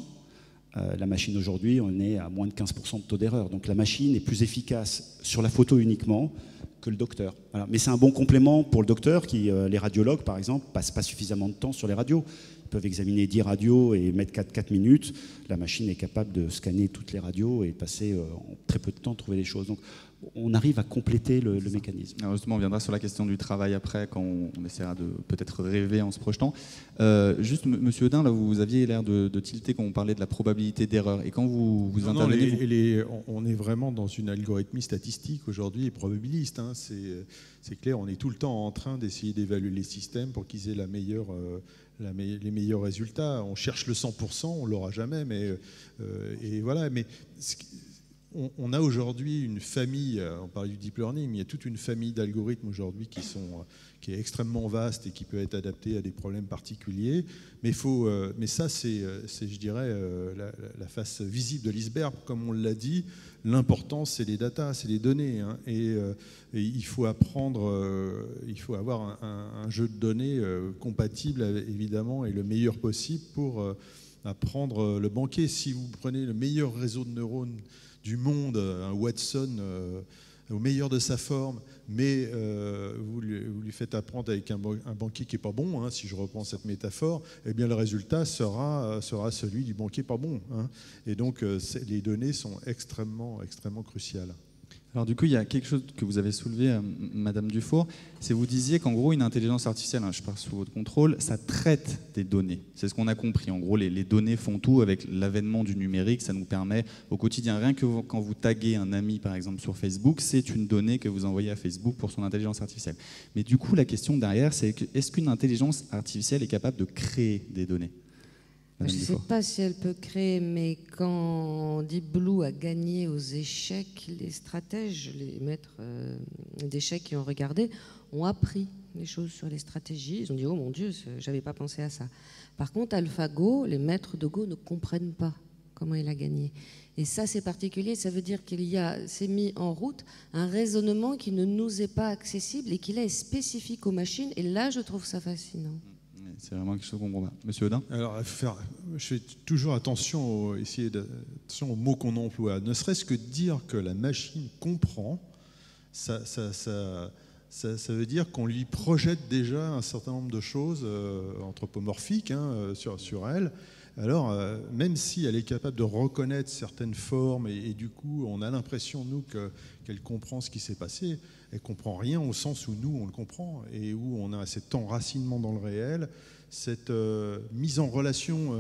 La machine aujourd'hui, on est à moins de 15% de taux d'erreur. Donc la machine est plus efficace sur la photo uniquement que le docteur. Voilà. Mais c'est un bon complément pour le docteur les radiologues, par exemple, passent pas suffisamment de temps sur les radios. Ils peuvent examiner 10 radios et mettre 4 minutes. La machine est capable de scanner toutes les radios et passer en très peu de temps trouver les choses. Donc on arrive à compléter le mécanisme. Alors justement, on viendra sur la question du travail après, quand on essaiera de peut-être rêver en se projetant. Juste, Monsieur Eudin, là, vous aviez l'air de tilter quand on parlait de la probabilité d'erreur. Et quand vous intervenez... on est vraiment dans une algorithmie statistique aujourd'hui et probabiliste. Hein. C'est clair, on est tout le temps en train d'essayer d'évaluer les systèmes pour qu'ils aient les meilleurs résultats. On cherche le 100%, on ne l'aura jamais. Et voilà, mais on a aujourd'hui une famille, on parle du deep learning, mais il y a toute une famille d'algorithmes aujourd'hui qui est extrêmement vaste et qui peut être adaptée à des problèmes particuliers. Mais ça, c'est, je dirais, la face visible de l'iceberg. Comme on l'a dit, l'important, c'est les datas, c'est les données. Hein, et il faut apprendre, il faut avoir un jeu de données compatible, évidemment, et le meilleur possible pour apprendre le banquier. Si vous prenez le meilleur réseau de neurones du monde, un Watson au meilleur de sa forme, mais vous lui faites apprendre avec un banquier qui n'est pas bon, hein, si je reprends cette métaphore, eh bien le résultat sera celui du banquier pas bon. Hein. Et donc les données sont extrêmement, extrêmement cruciales. Alors du coup, il y a quelque chose que vous avez soulevé, Madame Dufour, c'est vous disiez qu'en gros, une intelligence artificielle, hein, je pars sous votre contrôle, ça traite des données. C'est ce qu'on a compris. En gros, les données font tout. Avec l'avènement du numérique, ça nous permet au quotidien, rien que quand vous taguez un ami, par exemple, sur Facebook, c'est une donnée que vous envoyez à Facebook pour son intelligence artificielle. Mais du coup, la question derrière, c'est est-ce qu'une intelligence artificielle est capable de créer des données ? Je ne sais pas si elle peut créer, mais quand Deep Blue a gagné aux échecs, les stratèges, les maîtres d'échecs qui ont regardé, ont appris des choses sur les stratégies. Ils ont dit « Oh mon Dieu, j'avais pas pensé à ça ». Par contre, AlphaGo, les maîtres de Go ne comprennent pas comment il a gagné. Et ça, c'est particulier. Ça veut dire s'est mis en route un raisonnement qui ne nous est pas accessible et qui là est spécifique aux machines. Et là, je trouve ça fascinant. C'est vraiment quelque chose qu'on comprend pas. Monsieur Audin ? Alors, je fais toujours attention aux mots qu'on emploie. Ne serait-ce que dire que la machine comprend, ça veut dire qu'on lui projette déjà un certain nombre de choses anthropomorphiques sur elle. Alors, même si elle est capable de reconnaître certaines formes et du coup, on a l'impression, nous, qu'elle comprend ce qui s'est passé, elle ne comprend rien au sens où nous, on le comprend et où on a cet enracinement dans le réel, cette mise en relation,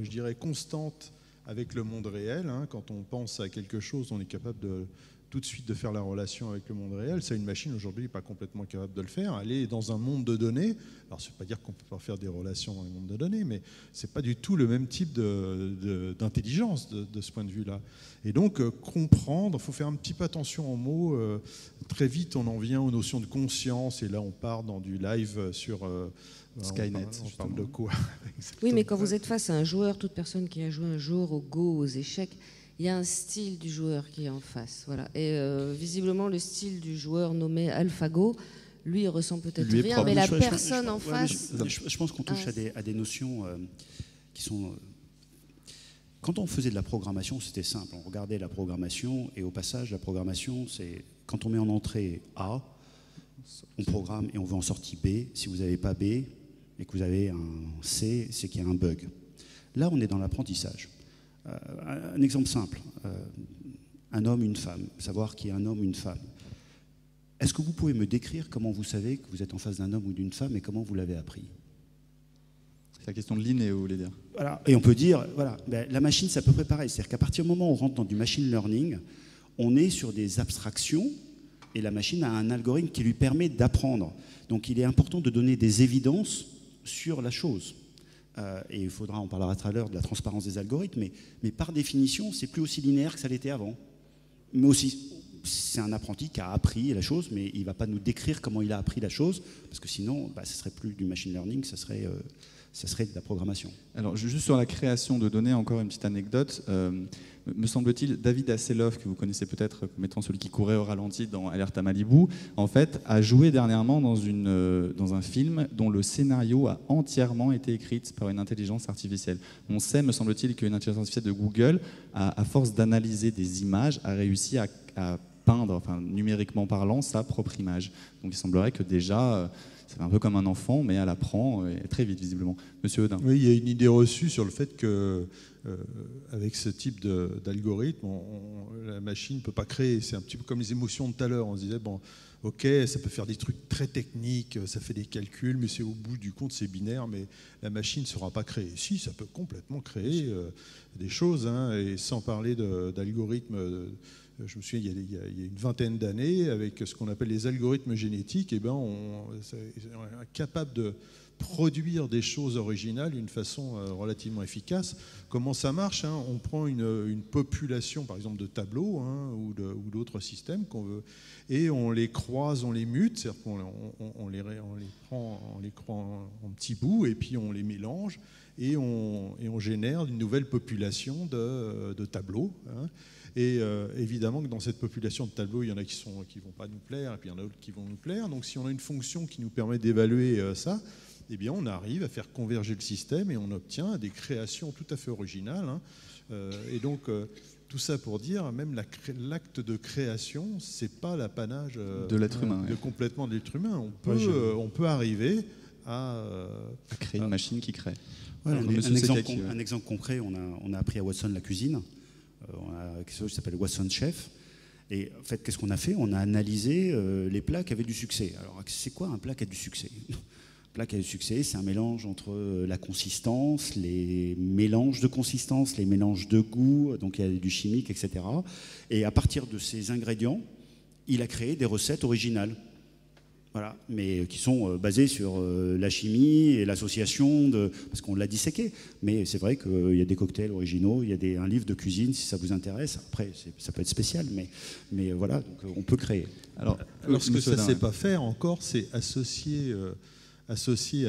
je dirais, constante avec le monde réel. Hein. Quand on pense à quelque chose, on est capable tout de suite de faire la relation avec le monde réel. Ça, une machine aujourd'hui n'est pas complètement capable de le faire. Elle est dans un monde de données. Alors, ça ne veut pas dire qu'on ne peut pas faire des relations dans les mondes de données, mais ce n'est pas du tout le même type d'intelligence de ce point de vue-là. Et donc, comprendre, il faut faire un petit peu attention aux mots. Très vite, on en vient aux notions de conscience, et là, on part dans du live sur... Skynet. On parle de quoi? Oui, mais quand vous êtes face à un joueur, toute personne qui a joué un jour au Go, aux échecs, il y a un style du joueur qui est en face. Voilà. Et visiblement, le style du joueur nommé AlphaGo, lui, il ressent peut-être rien, mais la personne en face... Je pense qu'on touche à des notions qui sont... Quand on faisait de la programmation, c'était simple. On regardait la programmation, et au passage, la programmation, c'est quand on met en entrée A, on programme et on veut en sortie B. Si vous n'avez pas B et que vous avez un C, c'est qu'il y a un bug. Là, on est dans l'apprentissage. Un exemple simple, un homme, une femme, savoir qui est un homme ou une femme. Est-ce que vous pouvez me décrire comment vous savez que vous êtes en face d'un homme ou d'une femme et comment vous l'avez appris? C'est la question de l'inné, vous voulez dire. Voilà. Et on peut dire, voilà, la machine, c'est à peu près pareil. C'est-à-dire qu'à partir du moment où on rentre dans du machine learning, on est sur des abstractions et la machine a un algorithme qui lui permet d'apprendre. Donc il est important de donner des évidences sur la chose. Et il faudra, on parlera tout à l'heure de la transparence des algorithmes, mais par définition, c'est plus aussi linéaire que ça l'était avant. Mais aussi, c'est un apprenti qui a appris la chose, mais il ne va pas nous décrire comment il a appris la chose, parce que sinon, ce ne serait plus du machine learning, ça serait de la programmation. Alors, juste sur la création de données, encore une petite anecdote. Me semble-t-il, David Hasselhoff, que vous connaissez peut-être comme étant celui qui courait au ralenti dans Alerte à Malibu, en fait, a joué dernièrement dans un film dont le scénario a entièrement été écrit par une intelligence artificielle. On sait, me semble-t-il, qu'une intelligence artificielle de Google, à force d'analyser des images, a réussi à peindre, enfin, numériquement parlant, sa propre image. Donc il semblerait que déjà... c'est un peu comme un enfant, mais elle apprend très vite, visiblement. Monsieur Audin. Oui, il y a une idée reçue sur le fait que, avec ce type d'algorithme, la machine ne peut pas créer. C'est un petit peu comme les émotions de tout à l'heure. On se disait, bon, ok, ça peut faire des trucs très techniques, ça fait des calculs, mais c'est au bout du compte, c'est binaire, mais la machine ne saura pas créer. Si, ça peut complètement créer des choses, hein, et sans parler d'algorithmes je me souviens, il y a une vingtaine d'années, avec ce qu'on appelle les algorithmes génétiques, on est capable de produire des choses originales d'une façon relativement efficace. Comment ça marche, hein? On prend une population, par exemple, de tableaux, hein, ou d'autres systèmes qu'on veut, et on les croise, on les mute, c'est-à-dire qu'on les prend en petits bouts, et puis on les mélange, et on génère une nouvelle population de tableaux, hein. Et évidemment que dans cette population de tableaux, il y en a qui ne vont pas nous plaire, et puis il y en a d'autres qui vont nous plaire. Donc si on a une fonction qui nous permet d'évaluer ça, eh bien, on arrive à faire converger le système et on obtient des créations tout à fait originales, hein. Et donc, tout ça pour dire, même l'acte de création, c'est pas l'apanage de l'être humain, complètement de l'être humain. On peut arriver à créer une machine qui crée. Voilà, un exemple concret, on a appris à Watson la cuisine. On a quelque chose qui s'appelle Watson Chef. Et en fait, qu'est-ce qu'on a fait? On a analysé les plats qui avaient du succès. Alors, c'est quoi un plat qui a du succès? Un plat qui a du succès, c'est un mélange entre la consistance, les mélanges de consistance, les mélanges de goût, donc il y a du chimique, etc. Et à partir de ces ingrédients, il a créé des recettes originales. Voilà, mais qui sont basées sur la chimie et l'association, parce qu'on l'a disséqué. Mais c'est vrai qu'il y a des cocktails originaux, il y a un livre de cuisine si ça vous intéresse. Après, ça peut être spécial, mais voilà, donc on peut créer. Alors ce que ça ne sait pas faire encore, c'est associer à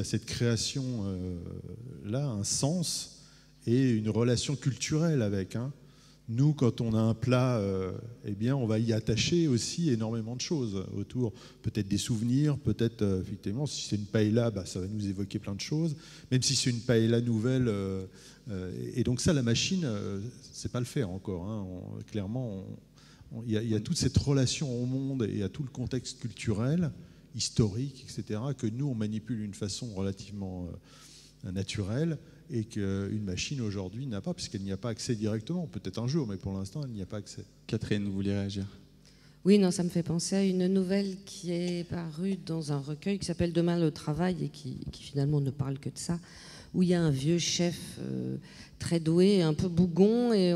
cette création-là un sens et une relation culturelle avec, hein. Nous, quand on a un plat, eh bien, on va y attacher aussi énormément de choses autour, peut-être des souvenirs, peut-être, effectivement, si c'est une paella, ça va nous évoquer plein de choses, même si c'est une paella nouvelle. Et donc ça, la machine, c'est pas le faire encore, hein. Clairement, il y a toute cette relation au monde et à tout le contexte culturel, historique, etc., que nous, on manipule d'une façon relativement naturelle, et qu'une machine aujourd'hui n'a pas, puisqu'elle n'y a pas accès directement. Peut-être un jour, mais pour l'instant, elle n'y a pas accès. Catherine, vous vouliez réagir? Oui, non, ça me fait penser à une nouvelle qui est parue dans un recueil qui s'appelle Demain le travail et qui finalement ne parle que de ça, où il y a un vieux chef très doué, un peu bougon, et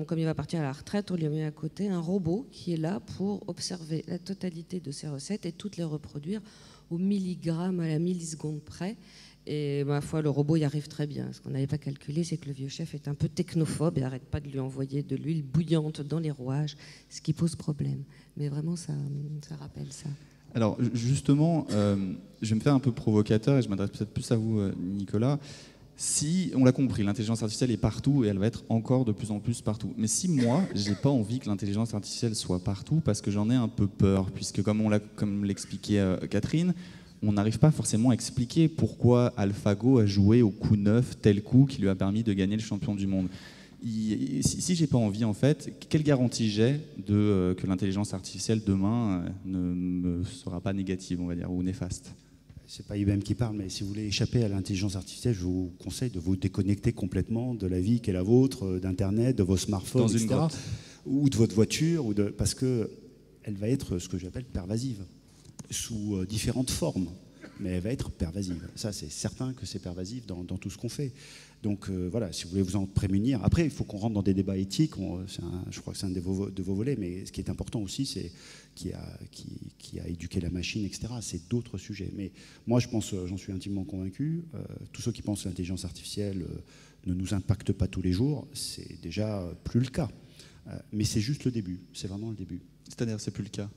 comme il va partir à la retraite, on lui a mis à côté un robot qui est là pour observer la totalité de ses recettes et toutes les reproduire au milligramme, à la milliseconde près. Et ma foi, le robot y arrive très bien. Ce qu'on n'avait pas calculé, c'est que le vieux chef est un peu technophobe et n'arrête pas de lui envoyer de l'huile bouillante dans les rouages, ce qui pose problème. Mais vraiment, ça rappelle ça. Alors justement, je vais me faire un peu provocateur et je m'adresse peut-être plus à vous, Nicolas. Si, on l'a compris, l'intelligence artificielle est partout et elle va être encore de plus en plus partout. Mais si moi, j'ai pas envie que l'intelligence artificielle soit partout parce que j'en ai un peu peur, puisque comme l'expliquait Catherine, on n'arrive pas forcément à expliquer pourquoi AlphaGo a joué au coup 9 tel coup qui lui a permis de gagner le champion du monde. Si j'ai pas envie, en fait, quelle garantie j'ai que l'intelligence artificielle demain ne me sera pas négative, on va dire, ou néfaste? C'est pas IBM qui parle, mais si vous voulez échapper à l'intelligence artificielle, je vous conseille de vous déconnecter complètement de la vie qui est la vôtre, d'Internet, de vos smartphones, dans une etc., grotte, ou de votre voiture, parce qu'elle va être ce que j'appelle pervasive, sous différentes formes, mais elle va être pervasive. Ça, c'est certain que c'est pervasif dans tout ce qu'on fait. Donc voilà, si vous voulez vous en prémunir. Après, il faut qu'on rentre dans des débats éthiques. Je crois que c'est un de vos volets, mais ce qui est important aussi, c'est qui a éduqué la machine, etc. C'est d'autres sujets. Mais moi, je pense, j'en suis intimement convaincu, tous ceux qui pensent que l'intelligence artificielle ne nous impacte pas tous les jours, c'est déjà plus le cas. Mais c'est juste le début. C'est vraiment le début. C'est-à-dire, c'est plus le cas.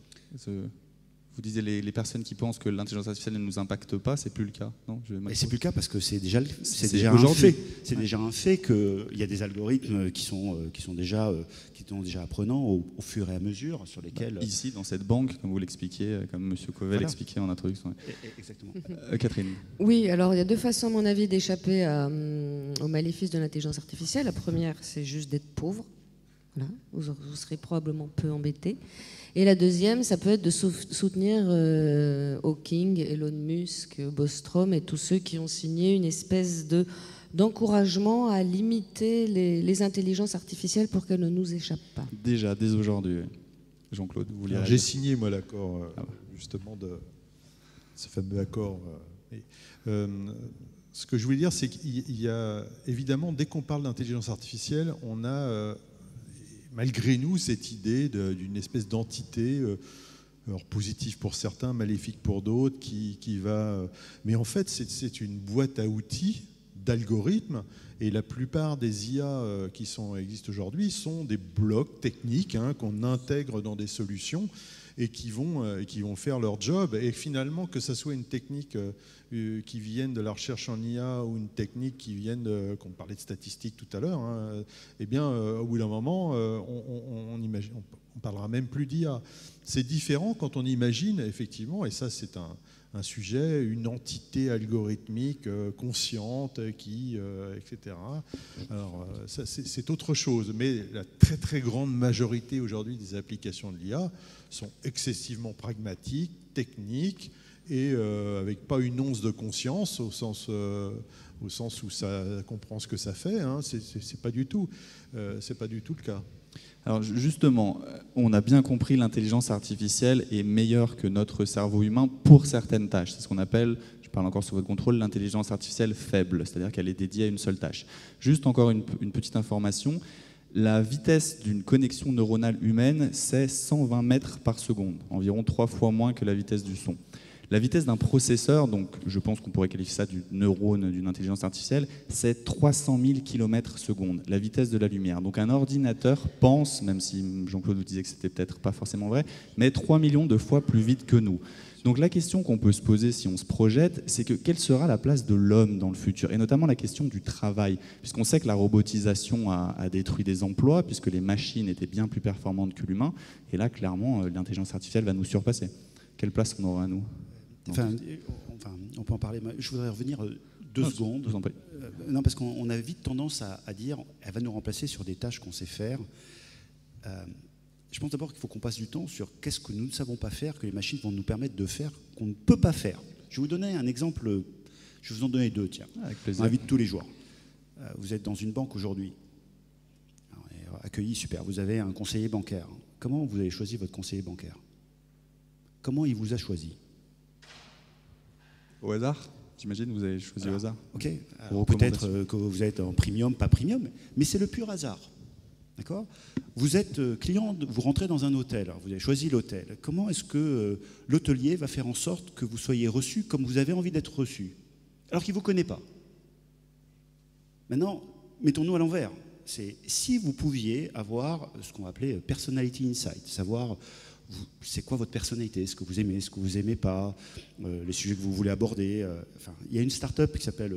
Vous disiez les personnes qui pensent que l'intelligence artificielle ne nous impacte pas, c'est plus le cas, non? Et c'est plus le cas parce que c'est déjà un fait. C'est déjà un fait qu'il y a des algorithmes qui sont déjà apprenants au fur et à mesure sur lesquels. Ici, dans cette banque, comme vous l'expliquiez, comme M. Covel l'expliquait en introduction. Exactement. Catherine. Oui, alors il y a deux façons, à mon avis, d'échapper aux maléfices de l'intelligence artificielle. La première, c'est juste d'être pauvre. Voilà, vous serez probablement peu embêté. Et la deuxième, ça peut être de soutenir Hawking, Elon Musk, Bostrom et tous ceux qui ont signé une espèce d'encouragement à limiter les intelligences artificielles pour qu'elles ne nous échappent pas. Déjà, dès aujourd'hui. Jean-Claude, vous voulez... J'ai signé, moi, l'accord, justement, de ce fameux accord. Ce que je voulais dire, c'est qu'il y a, évidemment, dès qu'on parle d'intelligence artificielle, on a... malgré nous cette idée d'une espèce d'entité, alors positive pour certains, maléfique pour d'autres, qui va... Mais en fait, c'est une boîte à outils d'algorithmes, et la plupart des IA qui existent aujourd'hui sont des blocs techniques qu'on intègre dans des solutions et qui vont faire leur job. Et finalement, que ce soit une technique qui vienne de la recherche en IA ou une technique qui vienne, qu'on parlait de statistiques tout à l'heure, eh bien, au bout d'un moment, on parlera même plus d'IA. C'est différent quand on imagine, effectivement, et ça c'est un sujet, une entité algorithmique consciente, etc. Alors, ça, c'est autre chose. Mais la très très grande majorité aujourd'hui des applications de l'IA sont excessivement pragmatiques, techniques, et avec pas une once de conscience au sens où ça comprend ce que ça fait. C'est pas du tout le cas. Alors justement, on a bien compris, l'intelligence artificielle est meilleure que notre cerveau humain pour certaines tâches. C'est ce qu'on appelle, je parle encore sous votre contrôle, l'intelligence artificielle faible, c'est-à-dire qu'elle est dédiée à une seule tâche. Juste encore une petite information, la vitesse d'une connexion neuronale humaine, c'est 120 mètres par seconde, environ 3 fois moins que la vitesse du son. La vitesse d'un processeur, donc je pense qu'on pourrait qualifier ça du neurone, d'une intelligence artificielle, c'est 300 000 km/s, la vitesse de la lumière. Donc un ordinateur pense, même si Jean-Claude vous disait que c'était peut-être pas forcément vrai, mais 3 millions de fois plus vite que nous. Donc la question qu'on peut se poser si on se projette, c'est que quelle sera la place de l'homme dans le futur, et notamment la question du travail, puisqu'on sait que la robotisation a détruit des emplois, puisque les machines étaient bien plus performantes que l'humain, et là clairement l'intelligence artificielle va nous surpasser. Quelle place on aura à nous ? Enfin, on peut en parler. Je voudrais revenir 2 secondes. Non, parce qu'on a vite tendance à dire elle va nous remplacer sur des tâches qu'on sait faire. Je pense d'abord qu'il faut qu'on passe du temps sur qu'est-ce que nous ne savons pas faire, que les machines vont nous permettre de faire, qu'on ne peut pas faire. Je vais vous donner un exemple. Je vais vous en donner 2, tiens. Avec plaisir. On invite tous les jours. Vous êtes dans une banque aujourd'hui. Accueilli, super. Vous avez un conseiller bancaire. Comment vous avez choisi votre conseiller bancaire ? Comment il vous a choisi ? Au hasard, j'imagine, vous avez choisi au hasard. Ok. Peut-être que vous êtes en premium, pas premium, mais c'est le pur hasard. D'accord ? Vous êtes client, vous rentrez dans un hôtel, alors vous avez choisi l'hôtel. Comment est-ce que l'hôtelier va faire en sorte que vous soyez reçu comme vous avez envie d'être reçu, alors qu'il ne vous connaît pas ? Maintenant, mettons-nous à l'envers. C'est si vous pouviez avoir ce qu'on va appeler personality insight, savoir c'est quoi votre personnalité, ce que vous aimez, ce que vous n'aimez pas, les sujets que vous voulez aborder. Il y a une start-up qui s'appelle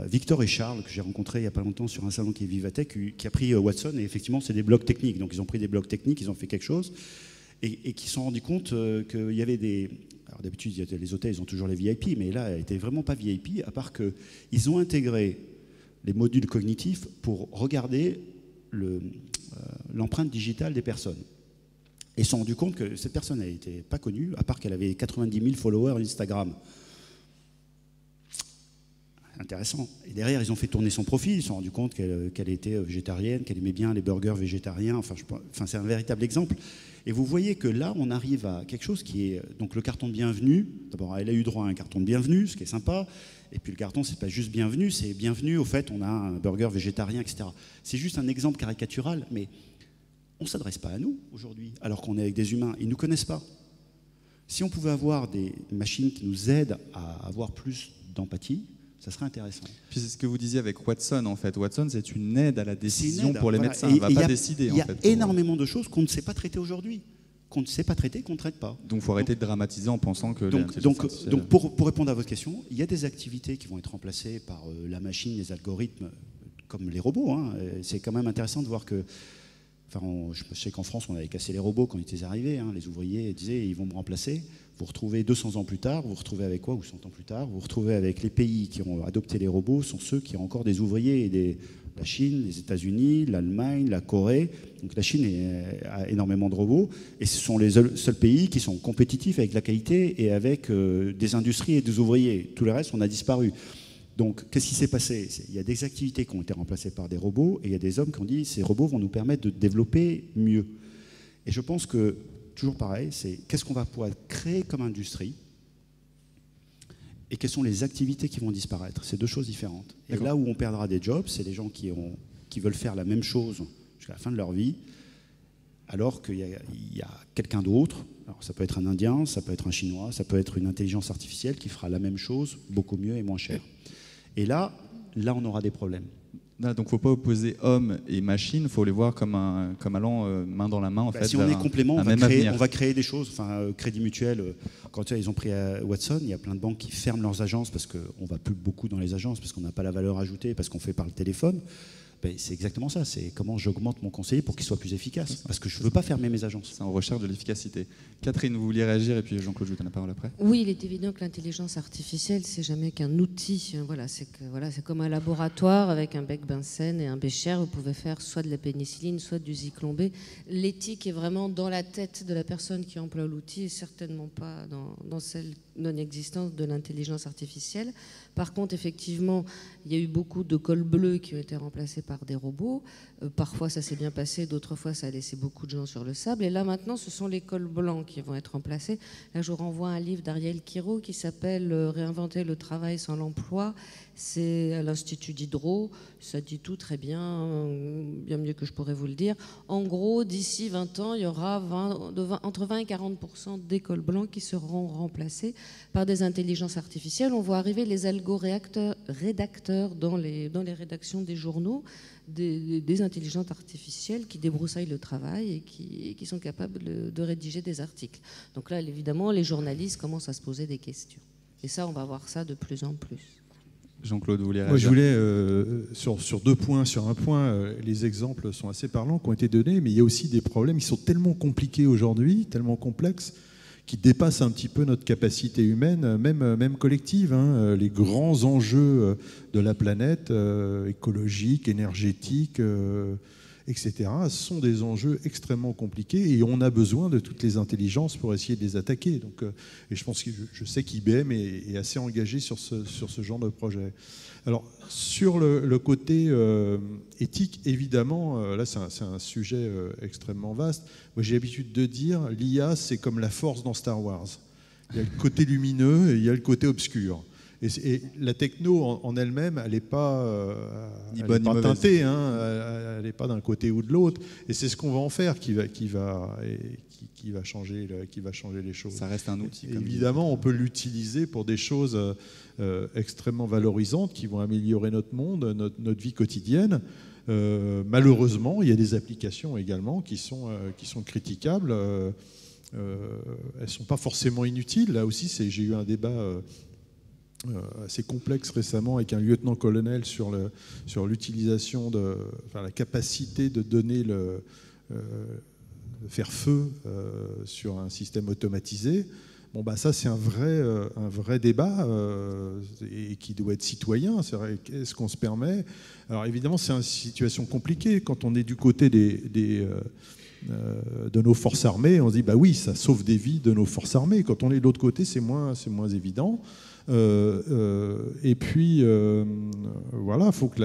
Victor et Charles, que j'ai rencontré il n'y a pas longtemps sur un salon qui est Vivatech, qui a pris Watson, et effectivement, c'est des blocs techniques. Donc, ils ont pris des blocs techniques, ils ont fait quelque chose, et qui se sont rendus compte qu'il y avait des... Alors, d'habitude, les hôtels, ils ont toujours les VIP, mais là, elle n'était vraiment pas VIP, à part qu'ils ont intégré les modules cognitifs pour regarder l'empreinte digitale des personnes. Et ils se sont rendus compte que cette personne n'était pas connue, à part qu'elle avait 90 000 followers Instagram. Intéressant. Et derrière, ils ont fait tourner son profil, ils se sont rendus compte qu'elle était végétarienne, qu'elle aimait bien les burgers végétariens. Enfin, c'est un véritable exemple. Et vous voyez que là, on arrive à quelque chose qui est... Donc le carton de bienvenue, d'abord, elle a eu droit à un carton de bienvenue, ce qui est sympa. Et puis le carton, c'est pas juste bienvenue, c'est bienvenue, au fait, on a un burger végétarien, etc. C'est juste un exemple caricatural, mais... on ne s'adresse pas à nous aujourd'hui, alors qu'on est avec des humains. Ils ne nous connaissent pas. Si on pouvait avoir des machines qui nous aident à avoir plus d'empathie, ça serait intéressant. Puis c'est ce que vous disiez avec Watson, en fait. Watson, c'est une aide à la décision pour les médecins. Elle ne va pas décider. Il y a énormément de choses qu'on ne sait pas traiter aujourd'hui, qu'on ne sait pas traiter, qu'on ne traite pas. Donc il faut arrêter de dramatiser en pensant que... Donc pour répondre à votre question, il y a des activités qui vont être remplacées par la machine, les algorithmes, comme les robots. C'est quand même intéressant de voir que... je sais qu'en France, on avait cassé les robots quand ils étaient arrivés. Les ouvriers disaient « ils vont me remplacer ». Vous retrouvez 200 ans plus tard, vous retrouvez avec quoi, ou 100 ans plus tard, vous retrouvez avec les pays qui ont adopté les robots, sont ceux qui ont encore des ouvriers, la Chine, les États-Unis, l'Allemagne, la Corée. Donc la Chine a énormément de robots, et ce sont les seuls pays qui sont compétitifs avec la qualité et avec des industries et des ouvriers. Tout le reste, on a disparu. Donc, qu'est-ce qui s'est passé ? Il y a des activités qui ont été remplacées par des robots, et il y a des hommes qui ont dit ces robots vont nous permettre de développer mieux. Et je pense que, toujours pareil, c'est qu'est-ce qu'on va pouvoir créer comme industrie et quelles sont les activités qui vont disparaître. C'est 2 choses différentes. Et là où on perdra des jobs, c'est les gens qui veulent faire la même chose jusqu'à la fin de leur vie. alors qu'il y a quelqu'un d'autre. Alors ça peut être un Indien, ça peut être un Chinois, ça peut être une intelligence artificielle qui fera la même chose, beaucoup mieux et moins cher. Et là on aura des problèmes. Donc il ne faut pas opposer homme et machine, il faut les voir comme allant main dans la main. En fait, si on est complément, on va créer des choses. Enfin, Crédit Mutuel, quand ils ont pris Watson, il y a plein de banques qui ferment leurs agences parce qu'on ne va plus beaucoup dans les agences, parce qu'on n'a pas la valeur ajoutée, parce qu'on fait par le téléphone. C'est exactement ça, c'est comment j'augmente mon conseiller pour qu'il soit plus efficace. Parce que je ne veux pas fermer mes agences. C'est en recherche de l'efficacité. Catherine, vous vouliez réagir et puis Jean-Claude, je vous donne la parole après. Oui, il est évident que l'intelligence artificielle, c'est jamais qu'un outil. C'est comme un laboratoire avec un bec Bunsen et un bécher. Vous pouvez faire soit de la pénicilline, soit du Zyklon B. L'éthique est vraiment dans la tête de la personne qui emploie l'outil et certainement pas dans celle non-existence de l'intelligence artificielle. Par contre, effectivement, il y a eu beaucoup de cols bleus qui ont été remplacés par des robots. Parfois, ça s'est bien passé, d'autres fois, ça a laissé beaucoup de gens sur le sable. Et là, maintenant, ce sont les cols blancs qui vont être remplacés. Là, je vous renvoie à un livre d'Ariel Quiro qui s'appelle « Réinventer le travail sans l'emploi ». C'est à l'Institut Diderot. Ça dit tout très bien, bien mieux que je pourrais vous le dire. En gros, d'ici 20 ans, il y aura entre 20 et 40% des cols blancs qui seront remplacés par des intelligences artificielles. On voit arriver les algo-rédacteurs dans les rédactions des journaux, des intelligences artificielles qui débroussaillent le travail et qui sont capables de rédiger des articles. Donc là, évidemment, les journalistes commencent à se poser des questions. Et ça, on va voir ça de plus en plus. Jean-Claude, vous voulez réagir ? Moi, je voulais, sur deux points, sur un point, les exemples sont assez parlants qui ont été donnés, mais il y a aussi des problèmes qui sont tellement compliqués aujourd'hui, tellement complexes, qui dépassent un petit peu notre capacité humaine, même collective. Les grands enjeux de la planète, écologiques, énergétiques, etc., sont des enjeux extrêmement compliqués et on a besoin de toutes les intelligences pour essayer de les attaquer. Donc, et je sais qu'IBM est assez engagé sur ce genre de projet. Alors, sur le côté éthique, évidemment, là c'est un sujet extrêmement vaste. Moi j'ai l'habitude de dire, l'IA c'est comme la force dans Star Wars. Il y a le côté lumineux et il y a le côté obscur. Et la techno en elle-même, elle n'est pas, teintée, elle n'est pas d'un côté ou de l'autre. Et c'est ce qu'on va en faire qui va changer les choses. Ça reste un outil. Évidemment, on peut l'utiliser pour des choses extrêmement valorisantes qui vont améliorer notre monde, notre vie quotidienne. Malheureusement, il y a des applications également qui sont critiquables. Elles ne sont pas forcément inutiles. Là aussi, j'ai eu un débat assez complexe récemment avec un lieutenant-colonel sur l'utilisation la capacité de donner de faire feu sur un système automatisé. Bon, ça c'est un vrai débat et qui doit être citoyen. C'est vrai, qu'est-ce qu'on se permet ? Alors évidemment, c'est une situation compliquée quand on est du côté de nos forces armées. On se dit oui, ça sauve des vies de nos forces armées. Quand on est de l'autre côté, c'est moins évident. Et puis, voilà, faut que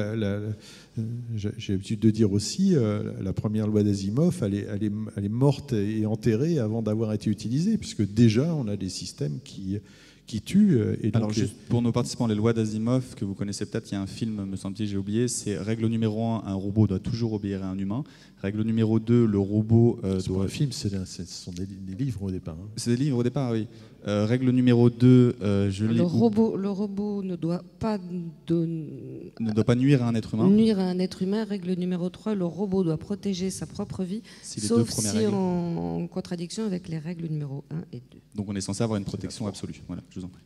j'ai l'habitude de dire aussi, la première loi d'Asimov, elle est morte et enterrée avant d'avoir été utilisée, puisque déjà, on a des systèmes qui tuent. Et donc, alors, juste pour nos participants, les lois d'Asimov, que vous connaissez peut-être, il y a un film, me semble-t-il, j'ai oublié, c'est règle numéro 1, un robot doit toujours obéir à un humain. Règle numéro 2, le robot doit... un film, ce sont des livres au départ. C'est des livres au départ, oui. Règle numéro 2, le robot ne doit pas nuire à un être humain. Nuire à un être humain. Règle numéro 3, le robot doit protéger sa propre vie, sauf si en contradiction avec les règles numéro 1 et 2. Donc on est censé avoir une protection absolue. Voilà, je vous en prie.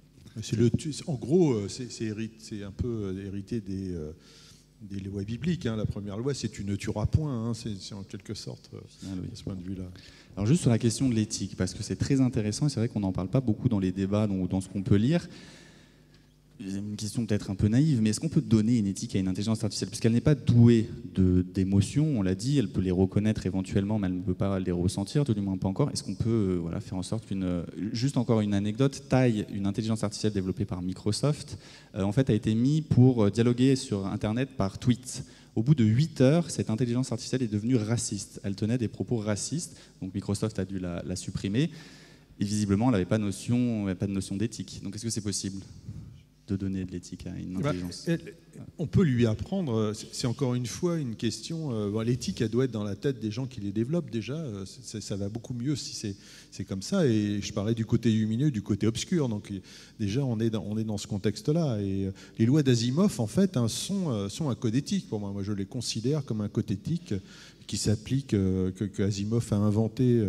En gros, c'est un peu hérité des lois bibliques. La première loi, c'est tu ne tueras point. C'est en quelque sorte de ce point de vue-là. Alors juste sur la question de l'éthique, parce que c'est très intéressant et c'est vrai qu'on n'en parle pas beaucoup dans les débats ou dans ce qu'on peut lire. Une question peut-être un peu naïve, mais est-ce qu'on peut donner une éthique à une intelligence artificielle ? Puisqu'elle n'est pas douée d'émotions, on l'a dit, elle peut les reconnaître éventuellement, mais elle ne peut pas les ressentir, tout du moins pas encore. Est-ce qu'on peut faire en sorte juste encore une anecdote, Taille, une intelligence artificielle développée par Microsoft, en fait a été mise pour dialoguer sur Internet par tweet. Au bout de 8 heures, cette intelligence artificielle est devenue raciste. Elle tenait des propos racistes, donc Microsoft a dû la supprimer. Et visiblement, elle n'avait pas de notion d'éthique. Donc est-ce que c'est possible de donner de l'éthique à une intelligence ? On peut lui apprendre, c'est encore une fois une question, l'éthique, elle doit être dans la tête des gens qui les développent déjà, ça va beaucoup mieux si c'est comme ça, et je parlais du côté lumineux, du côté obscur, donc déjà on est dans ce contexte-là, et les lois d'Asimov, en fait, sont un code éthique pour moi. Moi je les considère comme un code éthique qui s'applique, que Asimov a inventé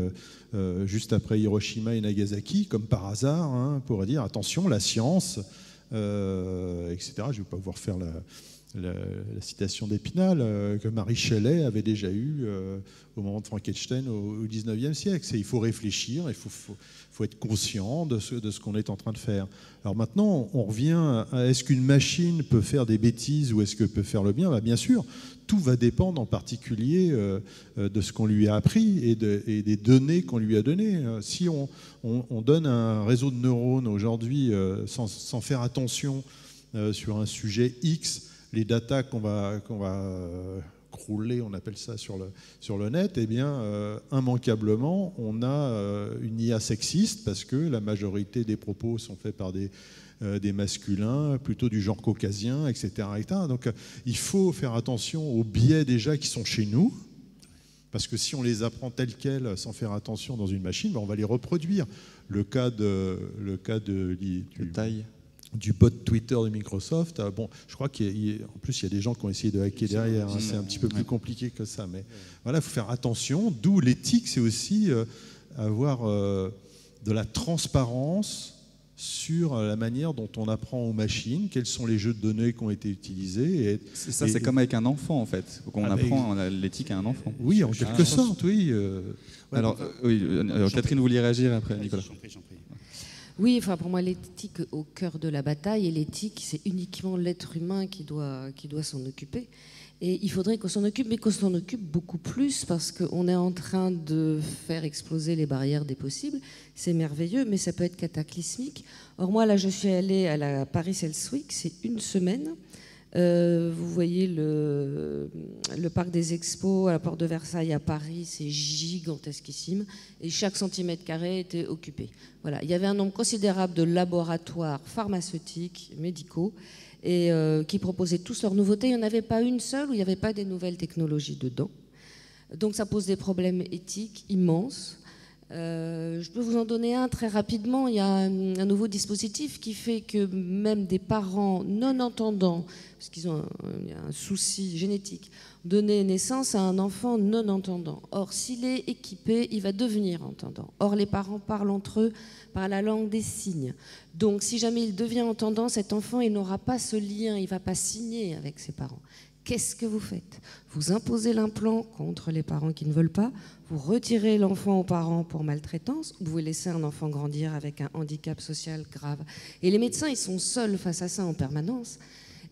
juste après Hiroshima et Nagasaki, comme par hasard, hein, pour dire attention, la science, etc. Je ne vais pas vous refaire la citation d'Épinal que Marie Shelley avait déjà eue au moment de Frankenstein au XIXe siècle. Il faut réfléchir, il faut être conscient de ce qu'on est en train de faire. Alors maintenant, on revient à est-ce qu'une machine peut faire des bêtises ou est-ce qu'elle peut faire le bien ? Bien sûr, tout va dépendre en particulier de ce qu'on lui a appris et des données qu'on lui a données. Si on donne un réseau de neurones aujourd'hui sans faire attention sur un sujet X, les datas qu'on va crouler, on appelle ça sur le net, eh bien, immanquablement, on a une IA sexiste parce que la majorité des propos sont faits par des masculins, plutôt du genre caucasien, etc. Donc il faut faire attention aux biais déjà qui sont chez nous, parce que si on les apprend tels quels, sans faire attention dans une machine, on va les reproduire. Le cas du bot Twitter de Microsoft, bon, je crois qu'en plus il y a des gens qui ont essayé de hacker derrière, hein, c'est un petit peu plus compliqué que ça, mais voilà, il faut faire attention, d'où l'éthique, c'est aussi avoir de la transparence sur la manière dont on apprend aux machines, quels sont les jeux de données qui ont été utilisés. C'est comme avec un enfant, en fait. On apprend l'éthique à un enfant. Oui, en quelque sorte, oui. Alors, Catherine, vous vouliez réagir après, Nicolas ? J'en prie. Oui, enfin pour moi l'éthique au cœur de la bataille, et l'éthique c'est uniquement l'être humain qui doit s'en occuper. Et il faudrait qu'on s'en occupe, mais qu'on s'en occupe beaucoup plus, parce qu'on est en train de faire exploser les barrières des possibles. C'est merveilleux, mais ça peut être cataclysmique. Or moi là je suis allée à la Paris Health Week, c'est une semaine. Vous voyez le parc des expos à la porte de Versailles à Paris, c'est gigantesquissime et chaque centimètre carré était occupé. Voilà, il y avait un nombre considérable de laboratoires pharmaceutiques, médicaux et qui proposaient tous leurs nouveautés. Il n'y en avait pas une seule où il n'y avait pas des nouvelles technologies dedans. Donc ça pose des problèmes éthiques immenses. Je peux vous en donner un très rapidement. Il y a un nouveau dispositif qui fait que même des parents non-entendants, parce qu'ils ont un souci génétique, donner naissance à un enfant non-entendant. Or, s'il est équipé, il va devenir entendant. Or, les parents parlent entre eux par la langue des signes. Donc, si jamais il devient entendant, cet enfant, il n'aura pas ce lien, il ne va pas signer avec ses parents. Qu'est-ce que vous faites ? Vous imposez l'implant contre les parents qui ne veulent pas, vous retirez l'enfant aux parents pour maltraitance, vous laissez un enfant grandir avec un handicap social grave. Et les médecins, ils sont seuls face à ça en permanence.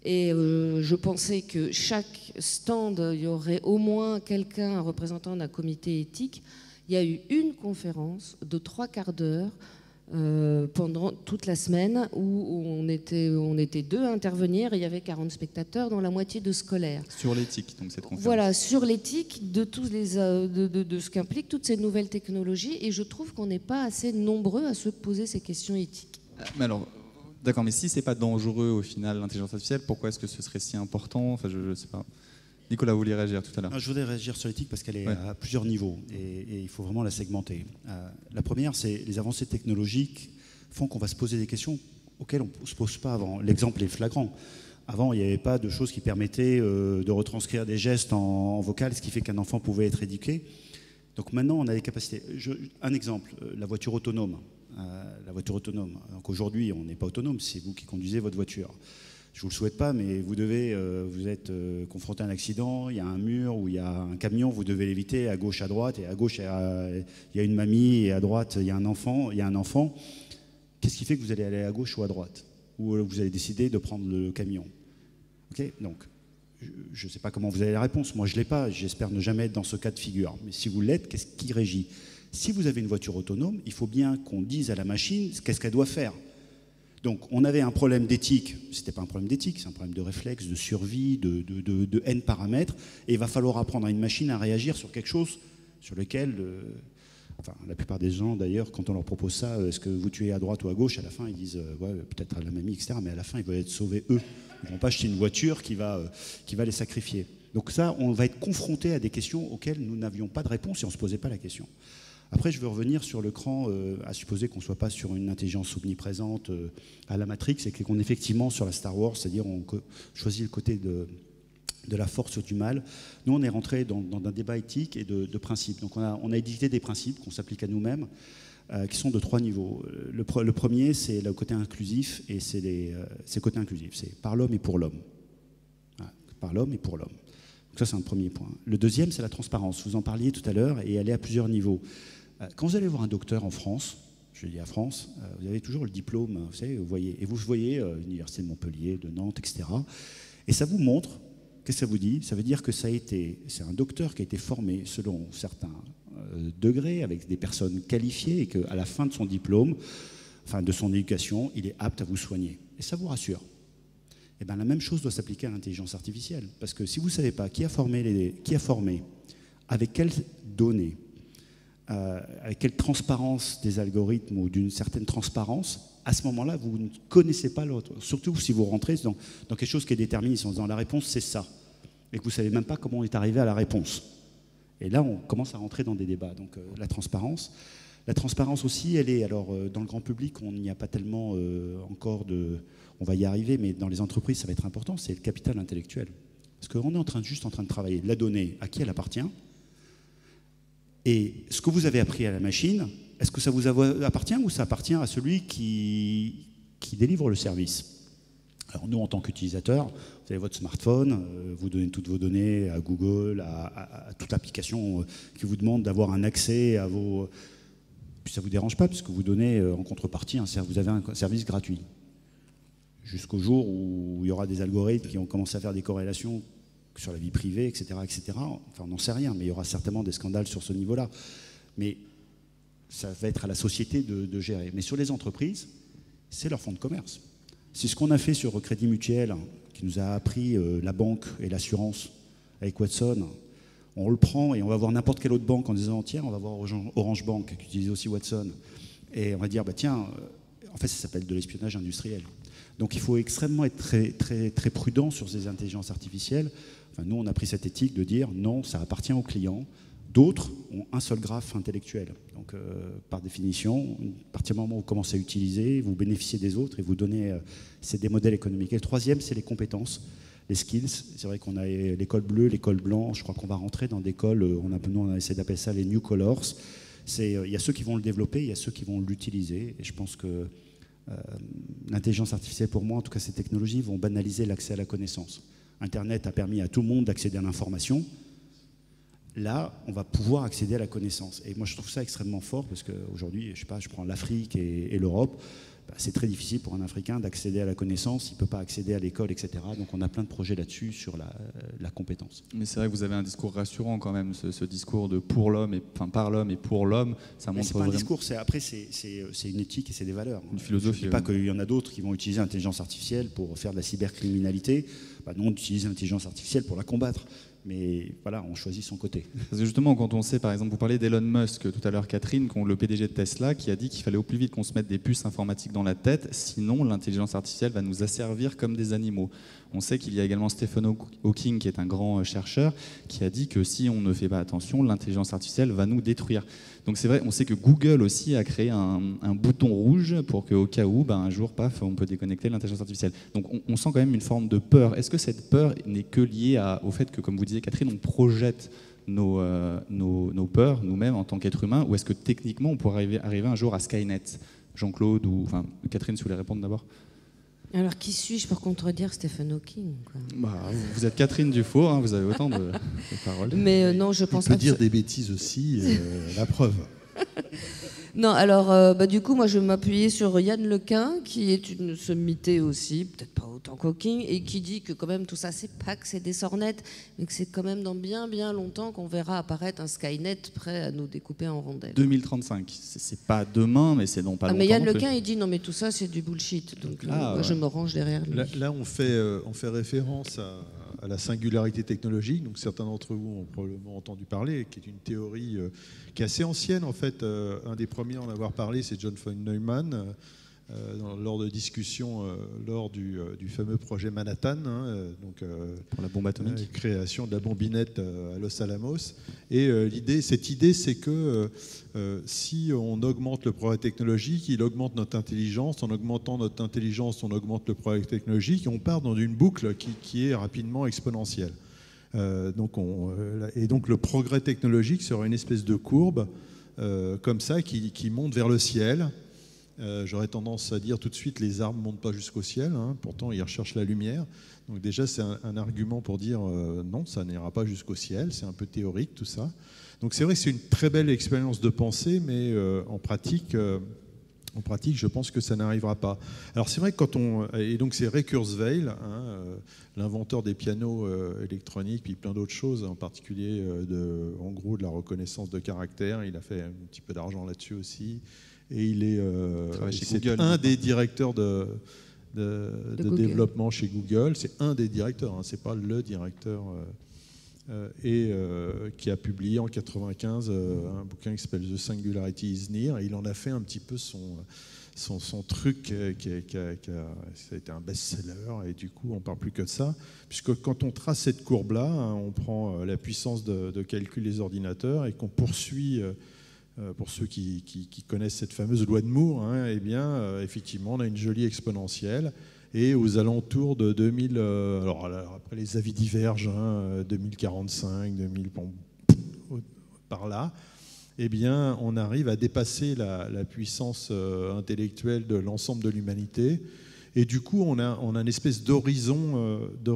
Et je pensais que chaque stand, il y aurait au moins quelqu'un, un représentant d'un comité éthique. Il y a eu une conférence de 3/4 d'heure pendant toute la semaine où on était 2 à intervenir et il y avait 40 spectateurs, dont la moitié de scolaires. Sur l'éthique, donc cette conférence. Voilà, sur l'éthique de ce qu'impliquent toutes ces nouvelles technologies, et je trouve qu'on n'est pas assez nombreux à se poser ces questions éthiques. Mais alors, d'accord, mais si c'est pas dangereux au final l'intelligence artificielle, pourquoi est-ce que ce serait si important ? Enfin, je sais pas. Nicolas, vous vouliez réagir tout à l'heure. Je voudrais réagir sur l'éthique parce qu'elle est à plusieurs niveaux et il faut vraiment la segmenter. La première, c'est les avancées technologiques font qu'on va se poser des questions auxquelles on ne se pose pas avant. L'exemple est flagrant. Avant, il n'y avait pas de choses qui permettaient de retranscrire des gestes en vocal, ce qui fait qu'un enfant pouvait être éduqué. Donc maintenant, on a des capacités. Un exemple, la voiture autonome. Donc aujourd'hui, on n'est pas autonome, c'est vous qui conduisez votre voiture. Je ne vous le souhaite pas, mais vous êtes confronté à un accident, il y a un mur ou il y a un camion, vous devez l'éviter à gauche, à droite, et à gauche, il y a une mamie, et à droite, il y a un enfant. Qu'est-ce qui fait que vous allez aller à gauche ou à droite ? Ou vous allez décider de prendre le camion ? Okay ? Donc, je ne sais pas comment vous avez la réponse. Moi, je ne l'ai pas. J'espère ne jamais être dans ce cas de figure. Mais si vous l'êtes, qu'est-ce qui régit ? Si vous avez une voiture autonome, il faut bien qu'on dise à la machine qu'est-ce qu'elle doit faire. Donc, on avait un problème d'éthique. Ce n'était pas un problème d'éthique, c'est un problème de réflexe, de survie, de N paramètres. Et il va falloir apprendre à une machine à réagir sur quelque chose sur lequel Enfin, la plupart des gens, d'ailleurs, quand on leur propose ça, est-ce que vous tuez à droite ou à gauche, à la fin, ils disent ouais, peut-être à la mamie, etc. Mais à la fin, ils veulent être sauvés eux. Ils ne vont pas acheter une voiture qui va les sacrifier. Donc ça, on va être confronté à des questions auxquelles nous n'avions pas de réponse et on ne se posait pas la question. Après, je veux revenir sur le cran, à supposer qu'on ne soit pas sur une intelligence omniprésente à la Matrix, et qu'on est effectivement sur la Star Wars, c'est-à-dire on choisit le côté de la force ou du mal. Nous, on est rentré dans un débat éthique et de principes. Donc on a édité des principes qu'on s'applique à nous-mêmes, qui sont de 3 niveaux. Le premier, c'est le côté inclusif, et c'est le côté inclusif. C'est par l'homme et pour l'homme. Voilà, par l'homme et pour l'homme. Donc ça, c'est un premier point. Le deuxième, c'est la transparence. Vous en parliez tout à l'heure, et elle est à plusieurs niveaux. Quand vous allez voir un docteur en France, je dis à France, vous avez toujours le diplôme, vous savez, vous voyez l'Université de Montpellier, de Nantes, etc. Et ça vous montre, qu'est-ce que ça vous dit? Ça veut dire que c'est un docteur qui a été formé selon certains degrés, avec des personnes qualifiées, et qu'à la fin de son diplôme, enfin de son éducation, il est apte à vous soigner. Et ça vous rassure. Et bien, la même chose doit s'appliquer à l'intelligence artificielle. Parce que si vous ne savez pas qui a formé, avec quelles données, avec quelle transparence des algorithmes ou d'une certaine transparence, à ce moment-là, vous ne connaissez pas l'autre. Surtout si vous rentrez dans quelque chose qui est déterministe, en disant la réponse, c'est ça. Et que vous ne savez même pas comment on est arrivé à la réponse. Et là, on commence à rentrer dans des débats. Donc la transparence. La transparence aussi, elle est, alors dans le grand public, on n'y a pas tellement encore de... On va y arriver, mais dans les entreprises, ça va être important, c'est le capital intellectuel. Parce qu'on est juste en train de travailler. La donnée, à qui elle appartient? Et ce que vous avez appris à la machine, est-ce que ça vous appartient ou ça appartient à celui qui délivre le service? Alors nous, en tant qu'utilisateurs, vous avez votre smartphone, vous donnez toutes vos données à Google, à toute application qui vous demande d'avoir un accès à vos... Puis ça ne vous dérange pas, puisque vous donnez en contrepartie, vous avez un service gratuit. Jusqu'au jour où il y aura des algorithmes qui vont commencer à faire des corrélations sur la vie privée, etc., etc. Enfin, on n'en sait rien, mais il y aura certainement des scandales sur ce niveau-là. Mais ça va être à la société de gérer. Mais sur les entreprises, c'est leur fonds de commerce. C'est ce qu'on a fait sur Crédit Mutuel, qui nous a appris la banque et l'assurance avec Watson. On le prend et on va voir n'importe quelle autre banque en disant tiens, on va voir Orange Bank, qui utilise aussi Watson. Et on va dire, bah, tiens, en fait, ça s'appelle de l'espionnage industriel. Donc il faut extrêmement être très, très, très prudent sur ces intelligences artificielles. Enfin, nous, on a pris cette éthique de dire non, ça appartient aux clients. D'autres ont un seul graphe intellectuel. Donc, par définition, à partir du moment où vous commencez à utiliser, vous bénéficiez des autres et vous donnez c'est des modèles économiques. Et le troisième, c'est les compétences, les skills. C'est vrai qu'on a l'école bleue, l'école blanche. Je crois qu'on va rentrer dans des écoles, on a essayé d'appeler ça les new colors. Il y a ceux qui vont le développer, il y a ceux qui vont l'utiliser. Et je pense que l'intelligence artificielle, pour moi, en tout cas ces technologies, vont banaliser l'accès à la connaissance. Internet a permis à tout le monde d'accéder à l'information. Là, on va pouvoir accéder à la connaissance. Et moi, je trouve ça extrêmement fort parce qu'aujourd'hui, je sais pas, je prends l'Afrique et l'Europe, c'est très difficile pour un Africain d'accéder à la connaissance, il ne peut pas accéder à l'école, etc. Donc on a plein de projets là-dessus sur la compétence. Mais c'est vrai que vous avez un discours rassurant quand même, ce discours de pour l'homme, par l'homme et pour l'homme, ça montre vraiment... C'est pas un discours, c'est une éthique et c'est des valeurs. Une philosophie. Je ne dis pas qu'il y en a d'autres qui vont utiliser l'intelligence artificielle pour faire de la cybercriminalité. Nous, on utilise l'intelligence artificielle pour la combattre. Mais voilà, on choisit son côté. Parce que justement, quand on sait, par exemple, vous parlez d'Elon Musk tout à l'heure, Catherine, le PDG de Tesla, qui a dit qu'il fallait au plus vite qu'on se mette des puces informatiques dans la tête, sinon l'intelligence artificielle va nous asservir comme des animaux. On sait qu'il y a également Stephen Hawking, qui est un grand chercheur, qui a dit que si on ne fait pas attention, l'intelligence artificielle va nous détruire. Donc c'est vrai, on sait que Google aussi a créé un bouton rouge pour qu'au cas où, un jour, paf, on peut déconnecter l'intelligence artificielle. Donc on sent quand même une forme de peur. Est-ce que cette peur n'est que liée au fait que, comme vous disiez, Catherine, on projette nos peurs nous-mêmes en tant qu'être humain, ou est-ce que techniquement on pourrait arriver un jour à Skynet? Jean-Claude ou Catherine, si vous voulez répondre d'abord. Alors, qui suis-je pour contredire Stephen Hawking, quoi? Vous êtes Catherine Dufour, vous avez autant de paroles. Mais non, je pense pas. Il peut dire des bêtises aussi, la preuve. Non, alors, du coup, moi, je vais m'appuyer sur Yann Lequin, qui est une sommité aussi, peut-être pas autant qu'Hawking, et qui dit que quand même tout ça, c'est pas que c'est des sornettes, mais que c'est quand même dans bien, bien longtemps qu'on verra apparaître un Skynet prêt à nous découper en rondelles. 2035, c'est pas demain, mais c'est dans pas longtemps. Mais Yann Lequin, il dit non, mais tout ça, c'est du bullshit. Donc moi, ouais. je me range derrière lui. Là on fait référence à la singularité technologique. Donc certains d'entre vous ont probablement entendu parler, qui est une théorie qui est assez ancienne en fait. Un des premiers à en avoir parlé, c'est John von Neumann, lors de discussions lors du fameux projet Manhattan, pour la bombe atomique, création de la bombinette à Los Alamos. Et cette idée, c'est que si on augmente le progrès technologique, il augmente notre intelligence. En augmentant notre intelligence, on augmente le progrès technologique, et on part dans une boucle qui est rapidement exponentielle. Donc le progrès technologique sera une espèce de courbe comme ça qui monte vers le ciel. J'aurais tendance à dire tout de suite, les arbres ne montent pas jusqu'au ciel, hein, pourtant ils recherchent la lumière. Donc déjà c'est un argument pour dire non, ça n'ira pas jusqu'au ciel, c'est un peu théorique tout ça. Donc c'est vrai que c'est une très belle expérience de pensée, mais en pratique, je pense que ça n'arrivera pas. Alors c'est vrai que et donc c'est Ray Kurzweil, hein, l'inventeur des pianos électroniques, puis plein d'autres choses, en particulier en gros de la reconnaissance de caractère. Il a fait un petit peu d'argent là-dessus aussi. Et il est un des directeurs de développement chez Google. C'est un des directeurs, hein, c'est pas le directeur. Qui a publié en 1995 un bouquin qui s'appelle The Singularity is Near. Et il en a fait un petit peu son truc, ça a été un best-seller. Et du coup, on ne parle plus que de ça. Puisque quand on trace cette courbe-là, hein, on prend la puissance de calcul des ordinateurs et qu'on poursuit... Pour ceux qui connaissent cette fameuse loi de Moore, hein, eh bien, effectivement, on a une jolie exponentielle. Et aux alentours de 2000, alors après les avis divergent, hein, 2045, 2000, bon, par là, eh bien, on arrive à dépasser la puissance intellectuelle de l'ensemble de l'humanité. Et du coup, on a une espèce d'horizon de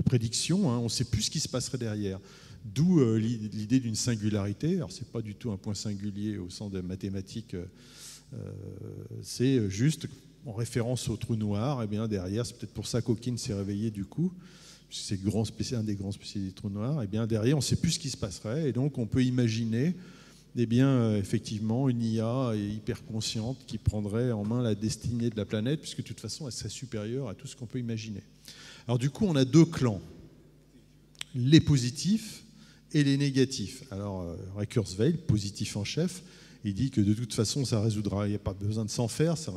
prédiction. Hein, on ne sait plus ce qui se passerait derrière. D'où l'idée d'une singularité. Alors, ce n'est pas du tout un point singulier au sens des mathématiques. C'est juste en référence au trou noir. Et bien derrière, c'est peut-être pour ça qu'Hawking s'est réveillé du coup, puisque c'est un des grands spécialistes des trous noirs. Et bien derrière, on ne sait plus ce qui se passerait. Et donc, on peut imaginer effectivement une IA hyper consciente qui prendrait en main la destinée de la planète, puisque de toute façon, elle serait supérieure à tout ce qu'on peut imaginer. Alors du coup, on a deux clans. Les positifs et les négatifs. Alors, Ray Kurzweil, positif en chef, il dit que de toute façon, ça résoudra, il n'y a pas besoin de s'en faire, ça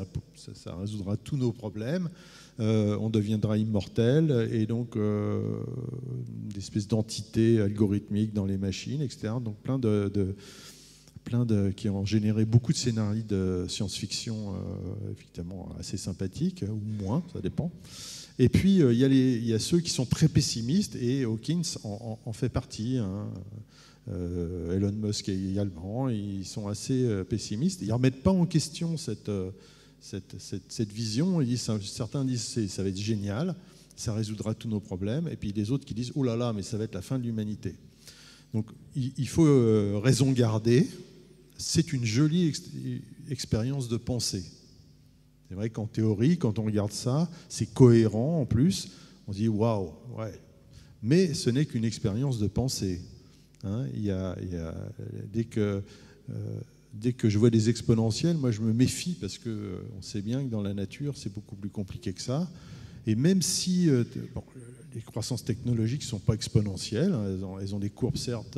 résoudra tous nos problèmes, on deviendra immortel, et donc des espèces d'entités algorithmiques dans les machines, etc. Donc qui ont généré beaucoup de scénarios de science-fiction, effectivement assez sympathiques, ou moins, ça dépend. Et puis, il y a ceux qui sont très pessimistes, et Hawking en fait partie. Hein. Elon Musk également, ils sont assez pessimistes. Ils ne remettent pas en question cette vision. Certains disent ça va être génial, ça résoudra tous nos problèmes. Et puis les autres qui disent oh là là, mais ça va être la fin de l'humanité. Donc il faut raison garder. C'est une jolie expérience de pensée. C'est vrai qu'en théorie, quand on regarde ça, c'est cohérent en plus. On se dit waouh, ouais. Mais ce n'est qu'une expérience de pensée. Hein, dès que je vois des exponentielles, moi je me méfie parce qu'on sait bien que dans la nature, c'est beaucoup plus compliqué que ça. Et même si les croissances technologiques ne sont pas exponentielles, hein, elles ont des courbes certes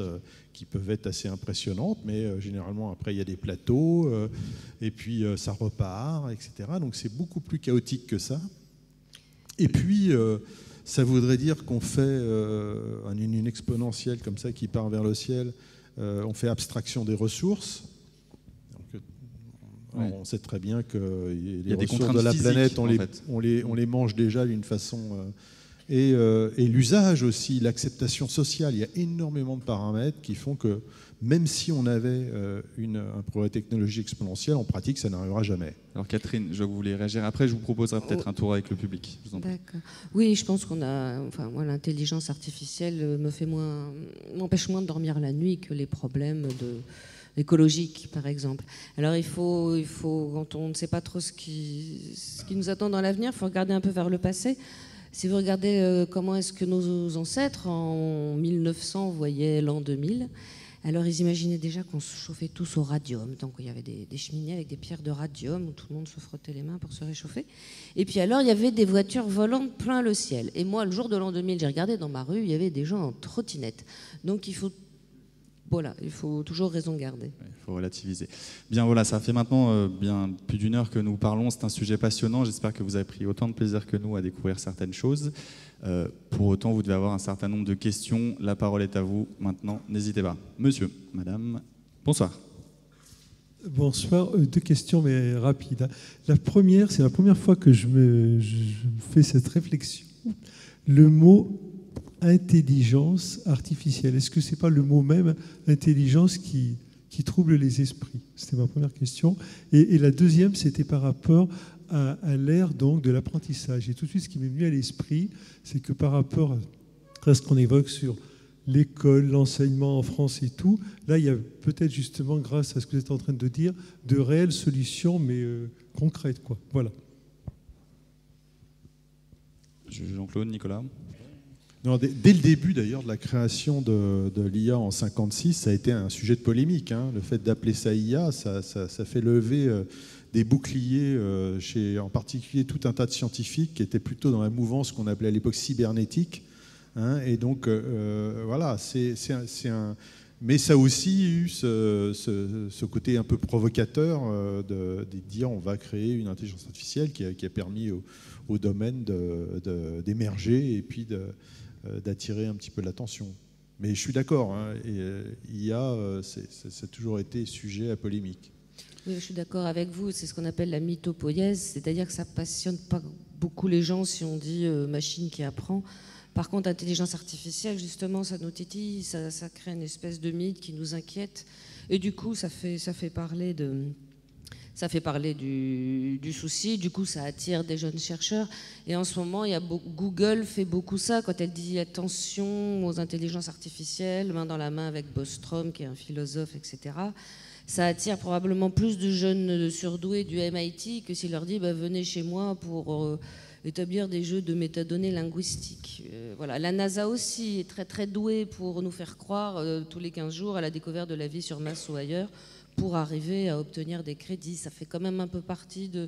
qui peuvent être assez impressionnantes, mais généralement après il y a des plateaux, et puis ça repart, etc. Donc c'est beaucoup plus chaotique que ça. Et puis ça voudrait dire qu'on fait une exponentielle comme ça qui part vers le ciel, on fait abstraction des ressources. Donc, ouais. On sait très bien que les ressources de la physiques, planète, on les mange déjà d'une façon... Et l'usage aussi, l'acceptation sociale, il y a énormément de paramètres qui font que même si on avait un progrès technologique exponentiel, en pratique, ça n'arrivera jamais. Alors Catherine, je voulais réagir. Après, je vous proposerai peut-être un tour avec le public. D'accord. Oui, je pense moi, l'intelligence artificielle m'empêche moins de dormir la nuit que les problèmes écologiques, par exemple. Alors il faut, quand on ne sait pas trop ce qui nous attend dans l'avenir, il faut regarder un peu vers le passé. Si vous regardez comment est-ce que nos ancêtres, en 1900, voyaient l'an 2000, Alors ils imaginaient déjà qu'on se chauffait tous au radium, donc il y avait des cheminées avec des pierres de radium où tout le monde se frottait les mains pour se réchauffer. Et puis alors il y avait des voitures volantes plein le ciel. Et moi, le jour de l'an 2000, j'ai regardé dans ma rue, il y avait des gens en trottinette. Donc il faut toujours raison garder. Il faut relativiser. Bien voilà, ça fait maintenant bien plus d'1 heure que nous parlons. C'est un sujet passionnant. J'espère que vous avez pris autant de plaisir que nous à découvrir certaines choses. Pour autant, vous devez avoir un certain nombre de questions. La parole est à vous maintenant. N'hésitez pas. Monsieur, madame, bonsoir. Bonsoir. 2 questions, mais rapides. La première, c'est la première fois que je me fais cette réflexion. Le mot intelligence artificielle, est-ce que ce n'est pas le mot même intelligence qui trouble les esprits? C'était ma première question. Et la deuxième, c'était par rapport à l'ère donc de l'apprentissage. Et tout de suite, ce qui m'est venu à l'esprit, c'est que par rapport à ce qu'on évoque sur l'école, l'enseignement en France et tout, là, il y a peut-être justement, grâce à ce que vous êtes en train de dire, de réelles solutions, mais concrètes, quoi. Voilà. Jean-Claude, Nicolas. Non, dès le début d'ailleurs de la création de l'IA en 1956, ça a été un sujet de polémique. Hein. Le fait d'appeler ça IA, ça fait lever des boucliers chez en particulier tout un tas de scientifiques qui étaient plutôt dans la mouvance qu'on appelait à l'époque cybernétique. Hein. Et donc voilà, mais ça a aussi eu ce côté un peu provocateur de dire on va créer une intelligence artificielle qui a permis au domaine d'émerger et puis d'attirer un petit peu l'attention. Mais je suis d'accord, hein, IA, ça a toujours été sujet à polémique. Oui, je suis d'accord avec vous, c'est ce qu'on appelle la mythopoïèse, c'est-à-dire que ça ne passionne pas beaucoup les gens si on dit machine qui apprend. Par contre, intelligence artificielle, justement, ça nous titille, ça crée une espèce de mythe qui nous inquiète. Et du coup, ça fait parler du souci, du coup ça attire des jeunes chercheurs. Et en ce moment, Google fait beaucoup ça, quand elle dit attention aux intelligences artificielles, main dans la main avec Bostrom, qui est un philosophe, etc. Ça attire probablement plus de jeunes surdoués du MIT que s'il leur dit venez chez moi pour établir des jeux de métadonnées linguistiques. Voilà. La NASA aussi est très très douée pour nous faire croire tous les 15 jours à la découverte de la vie sur Mars ou ailleurs, pour arriver à obtenir des crédits. Ça fait quand même un peu partie de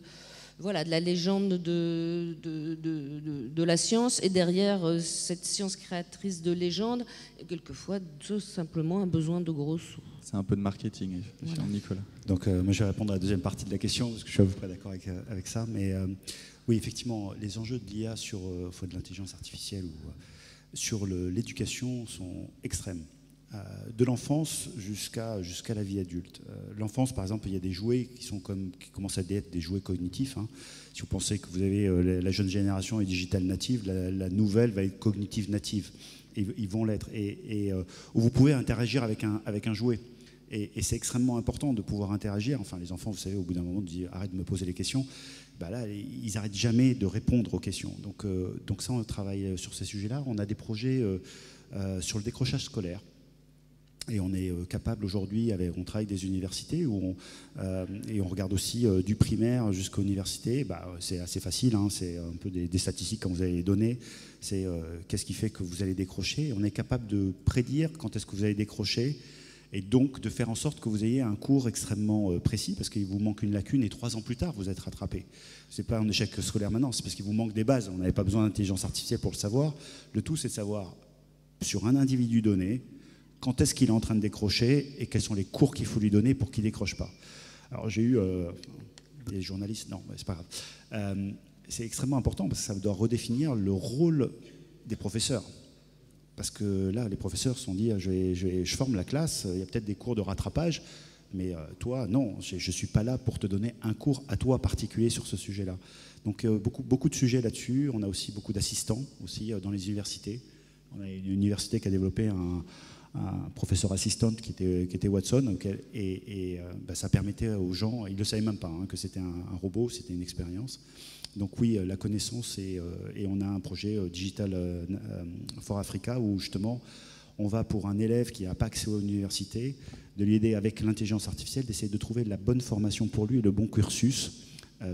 la légende de la science. Et derrière cette science créatrice de légende, quelquefois, tout simplement un besoin de gros sous. C'est un peu de marketing, voilà. Nicolas. Donc, moi, je vais répondre à la deuxième partie de la question, parce que je suis à peu près d'accord avec ça. Mais oui, effectivement, les enjeux de l'IA sur de l'intelligence artificielle ou sur l'éducation sont extrêmes. De l'enfance jusqu'à la vie adulte. L'enfance, par exemple, il y a des jouets qui commencent à être des jouets cognitifs. Hein. Si vous pensez que vous avez la jeune génération est digital native, la nouvelle va être cognitive native. Ils vont l'être. Et où vous pouvez interagir avec un jouet. Et c'est extrêmement important de pouvoir interagir. Enfin, les enfants, vous savez, au bout d'un moment, ils disent arrête de me poser les questions. Là, ils n'arrêtent jamais de répondre aux questions. Donc ça, on travaille sur ces sujets-là. On a des projets sur le décrochage scolaire. Et on est capable aujourd'hui, on travaille avec des universités et on regarde aussi du primaire jusqu'à l'université. C'est assez facile, hein, c'est un peu des statistiques quand vous avez les données. C'est qu'est-ce qui fait que vous allez décrocher. On est capable de prédire quand est-ce que vous allez décrocher et donc de faire en sorte que vous ayez un cours extrêmement précis parce qu'il vous manque une lacune et 3 ans plus tard, vous êtes rattrapé. Ce n'est pas un échec scolaire maintenant, c'est parce qu'il vous manque des bases. On n'avait pas besoin d'intelligence artificielle pour le savoir. Le tout, c'est de savoir sur un individu donné quand est-ce qu'il est en train de décrocher et quels sont les cours qu'il faut lui donner pour qu'il ne décroche pas. Alors j'ai eu des journalistes, non, c'est pas grave. C'est extrêmement important parce que ça doit redéfinir le rôle des professeurs. Parce que là, les professeurs se sont dit, je forme la classe, il y a peut-être des cours de rattrapage, mais toi, non, je ne suis pas là pour te donner un cours à toi particulier sur ce sujet-là. Donc beaucoup de sujets là-dessus. On a aussi beaucoup d'assistants aussi dans les universités. On a une université qui a développé un professeur assistant qui était Watson, et ça permettait aux gens, ils ne le savaient même pas, hein, que c'était un robot, c'était une expérience. Donc oui, la connaissance, et on a un projet Digital for Africa où justement on va pour un élève qui n'a pas accès à l'université, de lui aider avec l'intelligence artificielle, d'essayer de trouver la bonne formation pour lui et le bon cursus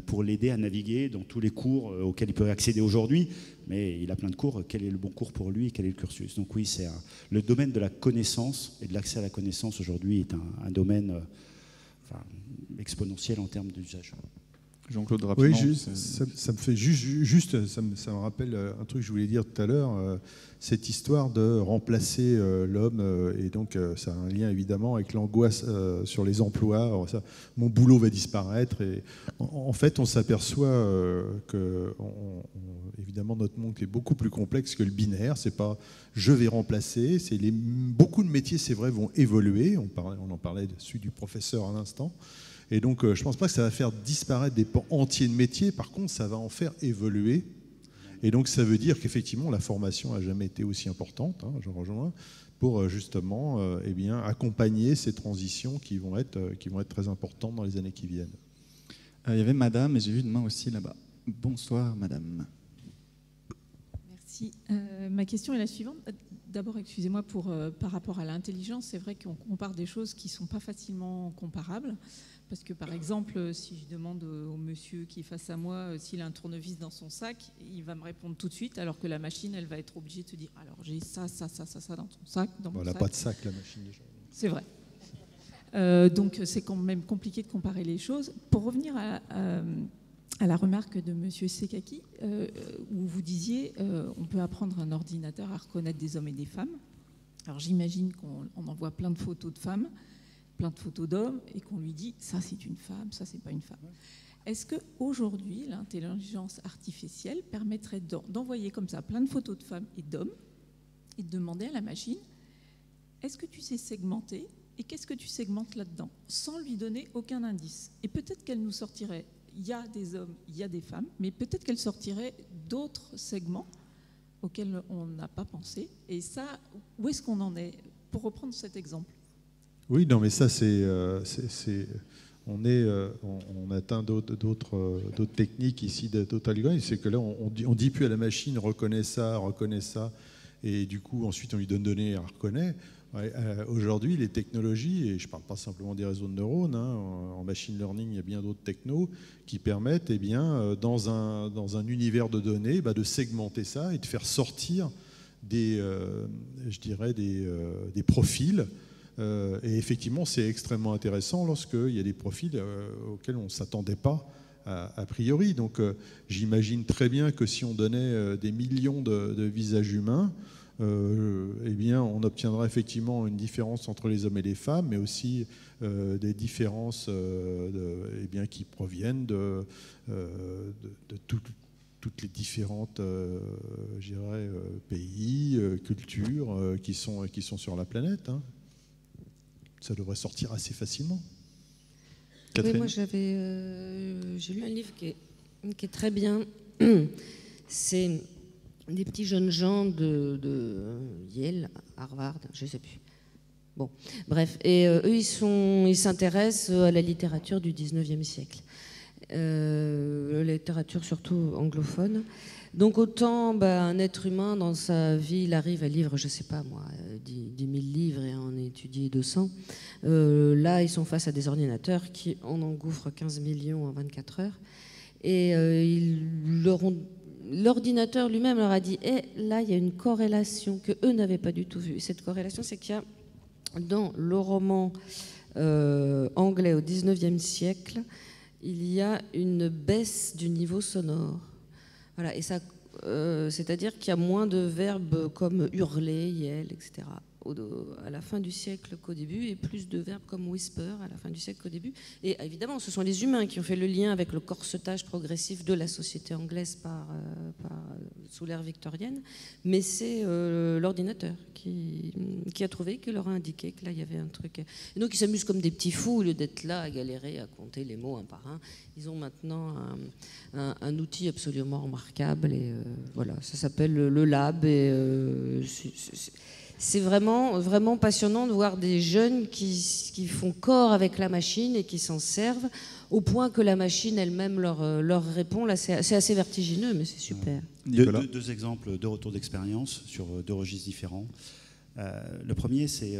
pour l'aider à naviguer dans tous les cours auxquels il peut accéder aujourd'hui. Mais il a plein de cours. Quel est le bon cours pour lui et quel est le cursus? Donc oui, le domaine de la connaissance et de l'accès à la connaissance aujourd'hui est un domaine exponentiel en termes d'usage. Jean-Claude, rapidement. Oui, ça me fait juste ça me rappelle un truc que je voulais dire tout à l'heure, cette histoire de remplacer l'homme, et donc ça a un lien évidemment avec l'angoisse sur les emplois. Alors mon boulot va disparaître, et en fait on s'aperçoit que évidemment notre monde est beaucoup plus complexe que le binaire. C'est pas je vais remplacer, beaucoup de métiers, c'est vrai, vont évoluer. On en parlait dessus du professeur à l'instant. Et donc, je ne pense pas que ça va faire disparaître des pans entiers de métiers. Par contre, ça va en faire évoluer. Et donc, ça veut dire qu'effectivement, la formation n'a jamais été aussi importante, hein, je rejoins, pour justement accompagner ces transitions qui vont être très importantes dans les années qui viennent. Il y avait madame, et j'ai vu une main aussi là-bas. Bonsoir, madame. Merci. Ma question est la suivante. D'abord, excusez-moi, par rapport à l'intelligence, c'est vrai qu'on compare des choses qui ne sont pas facilement comparables. Parce que, par exemple, si je demande au monsieur qui est face à moi s'il a un tournevis dans son sac, il va me répondre tout de suite, alors que la machine, elle va être obligée de se dire « alors j'ai ça dans ton sac, dans mon sac ». Elle n'a pas de sac, la machine, déjà. C'est vrai. Donc, c'est quand même compliqué de comparer les choses. Pour revenir à la remarque de monsieur Sekaki, où vous disiez on peut apprendre un ordinateur à reconnaître des hommes et des femmes. Alors, j'imagine qu'on envoie plein de photos de femmes, plein de photos d'hommes, et qu'on lui dit ça c'est une femme, ça c'est pas une femme. Est-ce qu'aujourd'hui l'intelligence artificielle permettrait d'envoyer comme ça plein de photos de femmes et d'hommes et de demander à la machine est-ce que tu sais segmenter et qu'est-ce que tu segmentes là-dedans, sans lui donner aucun indice? Et peut-être qu'elle nous sortirait il y a des hommes, il y a des femmes, mais peut-être qu'elle sortirait d'autres segments auxquels on n'a pas pensé. Et ça, où est-ce qu'on en est, pour reprendre cet exemple? Oui, non, mais ça, on atteint d'autres techniques ici, d'autres algorithmes. C'est que là, on dit plus à la machine reconnais ça, et du coup, ensuite, on lui donne données, elle reconnaît. Aujourd'hui, les technologies, et je ne parle pas simplement des réseaux de neurones, hein, en machine learning, il y a bien d'autres technos qui permettent, dans un univers de données, de segmenter ça et de faire sortir des profils. Et effectivement, c'est extrêmement intéressant lorsqu'il y a des profils auxquels on ne s'attendait pas a priori. Donc j'imagine très bien que si on donnait des millions de visages humains, on obtiendra effectivement une différence entre les hommes et les femmes, mais aussi des différences qui proviennent de toutes les différentes pays, cultures qui sont sur la planète, hein. Ça devrait sortir assez facilement. Oui, moi j'ai lu un livre qui est très bien. C'est des petits jeunes gens de Yale, Harvard, je ne sais plus. Bon, bref. Et eux, ils s'intéressent à la littérature du 19e siècle. La littérature surtout anglophone. Donc autant un être humain dans sa vie, il arrive à lire, je ne sais pas moi, 10 000 livres et en étudier 200. Là, ils sont face à des ordinateurs qui en engouffrent 15 millions en 24 heures. Et l'ordinateur lui-même leur a dit là, il y a une corrélation qu'eux n'avaient pas du tout vue. Et cette corrélation, c'est qu'il y a dans le roman anglais au 19e siècle, il y a une baisse du niveau sonore. Voilà, et ça, c'est-à-dire qu'il y a moins de verbes comme hurler, yell, etc. À la fin du siècle qu'au début, et plus de verbes comme whisper à la fin du siècle qu'au début. Et évidemment, ce sont les humains qui ont fait le lien avec le corsetage progressif de la société anglaise sous l'ère victorienne, mais c'est l'ordinateur qui a trouvé, qui leur a indiqué que là, il y avait un truc. Et donc, ils s'amusent comme des petits fous, au lieu d'être là à galérer, à compter les mots un par un. Ils ont maintenant un outil absolument remarquable, et voilà, ça s'appelle le lab, et c'est vraiment, vraiment passionnant de voir des jeunes qui font corps avec la machine et qui s'en servent au point que la machine elle-même leur répond. Là, c'est assez vertigineux, mais c'est super. Deux exemples de retour d'expérience sur deux registres différents. Le premier, c'est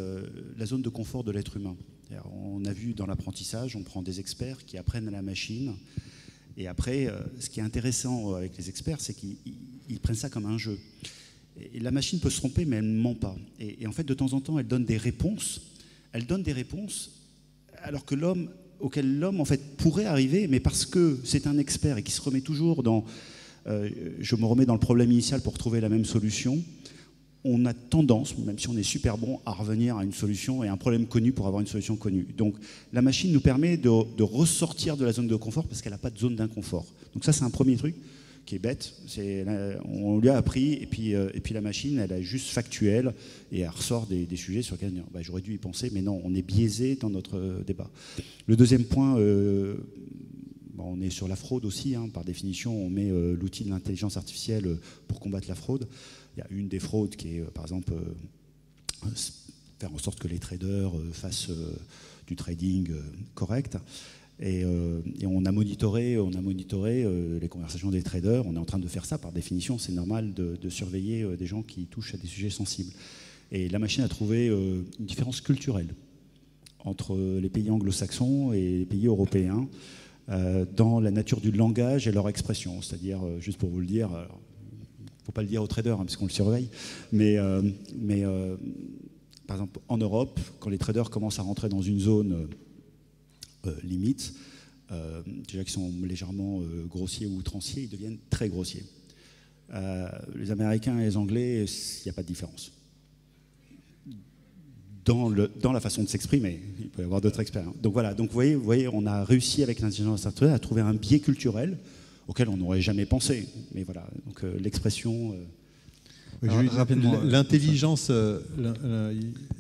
la zone de confort de l'être humain. On a vu dans l'apprentissage, on prend des experts qui apprennent à la machine Et après, ce qui est intéressant avec les experts, c'est qu'ils prennent ça comme un jeu. Et la machine peut se tromper, mais elle ne ment pas. Et en fait, de temps en temps, elle donne des réponses. Elle donne des réponses alors que auquel l'homme en fait pourrait arriver, mais parce que c'est un expert et qui se remet toujours dans je me remets dans le problème initial pour trouver la même solution, on a tendance, même si on est super bon, à revenir à une solution et un problème connu pour avoir une solution connue. Donc la machine nous permet de ressortir de la zone de confort parce qu'elle n'a pas de zone d'inconfort. Donc ça, c'est un premier truc qui est bête. On lui a appris, et puis la machine, elle est juste factuelle, et elle ressort des sujets sur lesquels j'aurais dû y penser, mais non, on est biaisé dans notre débat. Le deuxième point, on est sur la fraude aussi, hein. Par définition, on met l'outil de l'intelligence artificielle pour combattre la fraude. Il y a une des fraudes qui est, par exemple, faire en sorte que les traders fassent du trading correct. Et on a monitoré les conversations des traders. On est en train de faire ça par définition. C'est normal de surveiller des gens qui touchent à des sujets sensibles. Et la machine a trouvé une différence culturelle entre les pays anglo-saxons et les pays européens dans la nature du langage et leur expression. C'est-à-dire, juste pour vous le dire, il ne faut pas le dire aux traders, hein, parce qu'on le surveille, mais par exemple, en Europe, quand les traders commencent à rentrer dans une zone limite, déjà qu'ils sont légèrement grossiers ou outranciers, ils deviennent très grossiers. Les Américains et les Anglais, il n'y a pas de différence. Dans la façon de s'exprimer, il peut y avoir d'autres experts. Donc voilà, donc vous voyez, on a réussi avec l'intelligence artificielle à trouver un biais culturel auquel on n'aurait jamais pensé. Mais voilà, donc l'expression... L'intelligence,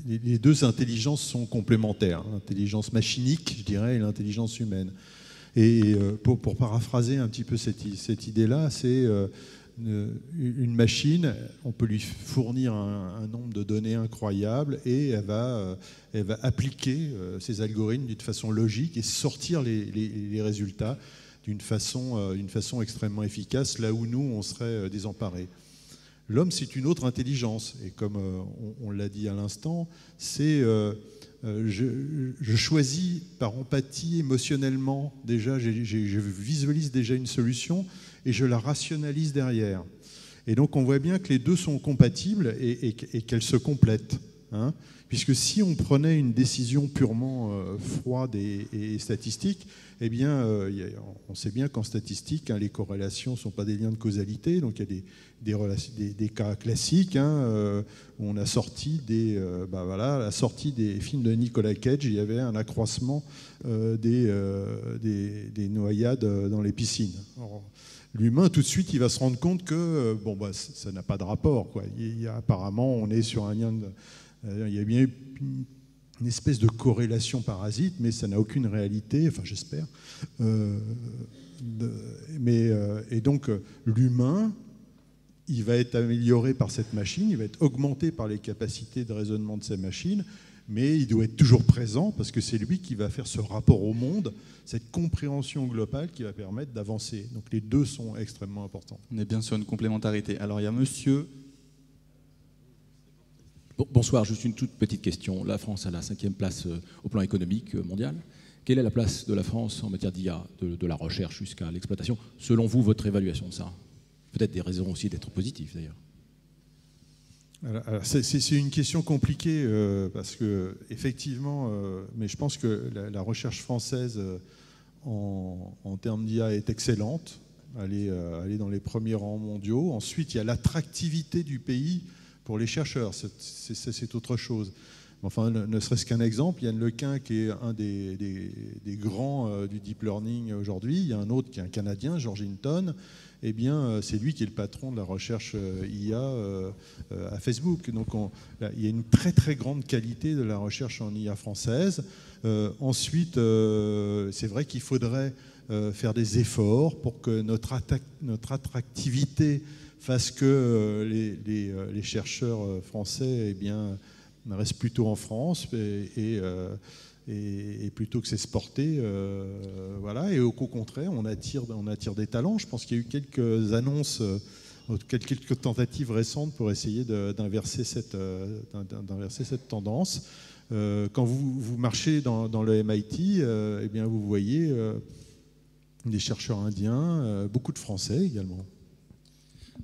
les deux intelligences sont complémentaires. L'intelligence machinique, je dirais, et l'intelligence humaine. Et pour paraphraser un petit peu cette idée-là, c'est une machine, on peut lui fournir un nombre de données incroyable et elle va appliquer ses algorithmes d'une façon logique et sortir les résultats d'une façon extrêmement efficace, là où nous, on serait désemparés. L'homme, c'est une autre intelligence. Et comme on l'a dit à l'instant, c'est je choisis par empathie, émotionnellement, déjà, je visualise déjà une solution et je la rationalise derrière. Et donc, on voit bien que les deux sont compatibles et qu'elles se complètent. Hein, puisque si on prenait une décision purement froide et statistique, eh bien, on sait bien qu'en statistique, hein, les corrélations ne sont pas des liens de causalité. Donc il y a des cas classiques, hein, où on a sorti la sortie des films de Nicolas Cage, il y avait un accroissement des noyades dans les piscines. L'humain, tout de suite, il va se rendre compte que ça n'a pas de rapport, quoi. Apparemment, on est sur un lien il y a bien une espèce de corrélation parasite, mais ça n'a aucune réalité, enfin j'espère. Et donc l'humain, il va être amélioré par cette machine, il va être augmenté par les capacités de raisonnement de ces machines, mais il doit être toujours présent parce que c'est lui qui va faire ce rapport au monde, cette compréhension globale qui va permettre d'avancer. Donc les deux sont extrêmement importants. On est bien sur une complémentarité. Alors il y a monsieur... Bonsoir, juste une toute petite question. La France a la 5e place au plan économique mondial. Quelle est la place de la France en matière d'IA, de la recherche jusqu'à l'exploitation? Selon vous, votre évaluation de ça? Peut-être des raisons aussi d'être positif d'ailleurs. Alors, c'est une question compliquée parce que effectivement, mais je pense que la recherche française en termes d'IA est excellente. Elle est dans les premiers rangs mondiaux. Ensuite, il y a l'attractivité du pays pour les chercheurs, c'est autre chose. Enfin, ne serait-ce qu'un exemple, Yann Lequin, qui est un des grands du deep learning aujourd'hui, il y a un autre qui est un Canadien, George Hinton, eh bien, c'est lui qui est le patron de la recherche IA à Facebook. Donc, il y a une très très grande qualité de la recherche en IA française. Ensuite, c'est vrai qu'il faudrait faire des efforts pour que notre attractivité fasse que les chercheurs français restent plutôt en France et plutôt que s'exporter. Voilà. Et au contraire, on attire des talents. Je pense qu'il y a eu quelques annonces, quelques tentatives récentes pour essayer d'inverser cette tendance. Quand vous marchez dans le MIT, eh bien, vous voyez des chercheurs indiens, beaucoup de Français également.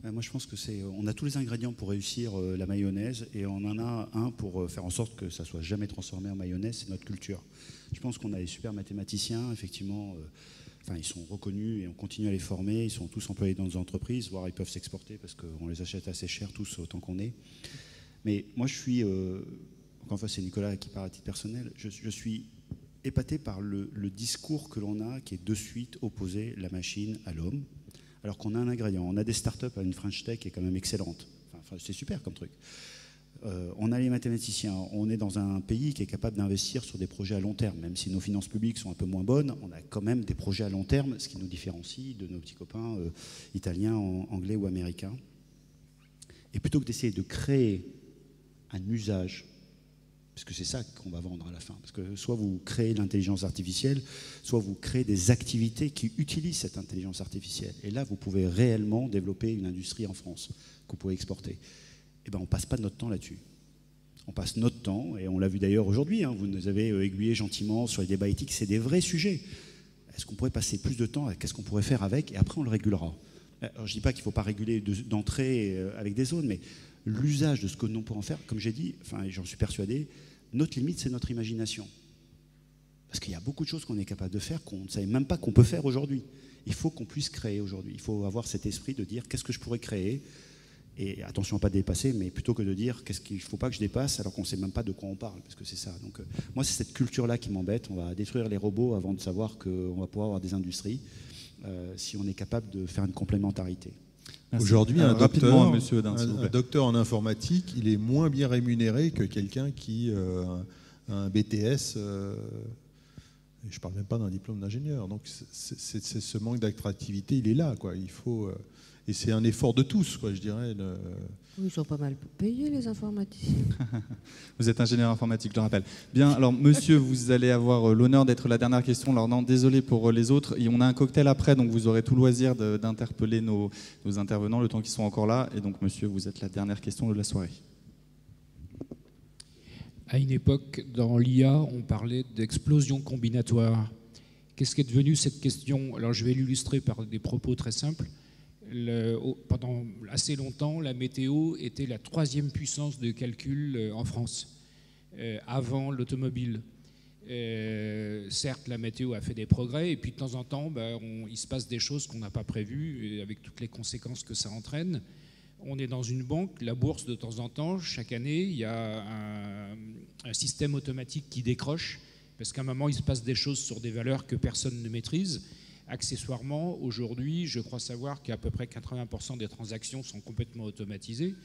Moi, je pense que on a tous les ingrédients pour réussir la mayonnaise, et on en a un pour faire en sorte que ça soit jamais transformé en mayonnaise, c'est notre culture. Je pense qu'on a des super mathématiciens, effectivement. Ils sont reconnus et on continue à les former. Ils sont tous employés dans nos entreprises, voire ils peuvent s'exporter parce qu'on les achète assez cher tous autant qu'on est. Mais moi, je suis, encore une fois, c'est Nicolas qui parle à titre personnel, je suis épaté par le discours que l'on a, qui est de suite opposé la machine à l'homme, alors qu'on a un ingrédient. On a des startups à une French Tech qui est quand même excellente. Enfin, c'est super comme truc. On a les mathématiciens. On est dans un pays qui est capable d'investir sur des projets à long terme. Même si nos finances publiques sont un peu moins bonnes, on a quand même des projets à long terme, ce qui nous différencie de nos petits copains italiens, anglais ou américains. Et plutôt que d'essayer de créer un usage, parce que c'est ça qu'on va vendre à la fin, parce que soit vous créez l'intelligence artificielle, soit vous créez des activités qui utilisent cette intelligence artificielle. Et là, vous pouvez réellement développer une industrie en France que vous pouvez exporter. Eh ben, on ne passe pas notre temps là-dessus. On passe notre temps, et on l'a vu d'ailleurs aujourd'hui, vous nous avez aiguillé gentiment sur les débats éthiques, c'est des vrais sujets. Est-ce qu'on pourrait passer plus de temps à qu'est-ce qu'on pourrait faire avec, et après on le régulera. Alors, je ne dis pas qu'il ne faut pas réguler d'entrée avec des zones, mais l'usage de ce que l'on peut en faire, comme j'ai dit, j'en suis persuadé, notre limite, c'est notre imagination. Parce qu'il y a beaucoup de choses qu'on est capable de faire qu'on ne savait même pas qu'on peut faire aujourd'hui. Il faut qu'on puisse créer aujourd'hui. Il faut avoir cet esprit de dire qu'est-ce que je pourrais créer. Et attention à ne pas dépasser, mais plutôt que de dire qu'est-ce qu'il ne faut pas que je dépasse alors qu'on ne sait même pas de quoi on parle, parce que c'est ça. Donc moi, c'est cette culture-là qui m'embête. On va détruire les robots avant de savoir qu'on va pouvoir avoir des industries si on est capable de faire une complémentarité. Aujourd'hui, un docteur en informatique, il est moins bien rémunéré que quelqu'un qui a un BTS. Je ne parle même pas d'un diplôme d'ingénieur. Donc c'est ce manque d'attractivité, il est là, quoi. Il faut... Et c'est un effort de tous, quoi, je dirais. Ils sont pas mal payés, les informaticiens. Vous êtes ingénieur informatique, je le rappelle. Bien, alors monsieur, vous allez avoir l'honneur d'être la dernière question. Alors non, désolé pour les autres. Et on a un cocktail après, donc vous aurez tout loisir d'interpeller nos intervenants le temps qu'ils sont encore là. Et donc monsieur, vous êtes la dernière question de la soirée. À une époque, dans l'IA, on parlait d'explosion combinatoire. Qu'est-ce qui est devenu cette question? Alors je vais l'illustrer par des propos très simples. Pendant assez longtemps, la météo était la 3e puissance de calcul en France, avant l'automobile. Certes, la météo a fait des progrès, et puis de temps en temps, il se passe des choses qu'on n'a pas prévues, avec toutes les conséquences que ça entraîne. On est dans une banque, la bourse, de temps en temps, chaque année, il y a un système automatique qui décroche, parce qu'à un moment, il se passe des choses sur des valeurs que personne ne maîtrise. Accessoirement, aujourd'hui, je crois savoir qu'à peu près 80% des transactions sont complètement automatisées.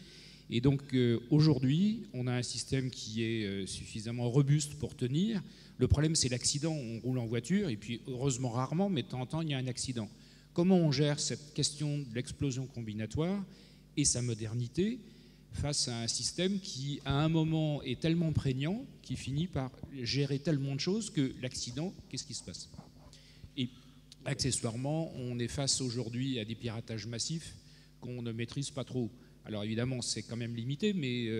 Et donc, aujourd'hui, on a un système qui est suffisamment robuste pour tenir. Le problème, c'est l'accident. On roule en voiture, et puis, heureusement, rarement, mais de temps en temps, il y a un accident. Comment on gère cette question de l'explosion combinatoire et sa modernité face à un système qui, à un moment, est tellement prégnant qu'il finit par gérer tellement de choses que l'accident, qu'est-ce qui se passe? Et accessoirement, on est face aujourd'hui à des piratages massifs qu'on ne maîtrise pas trop. Alors évidemment, c'est quand même limité, mais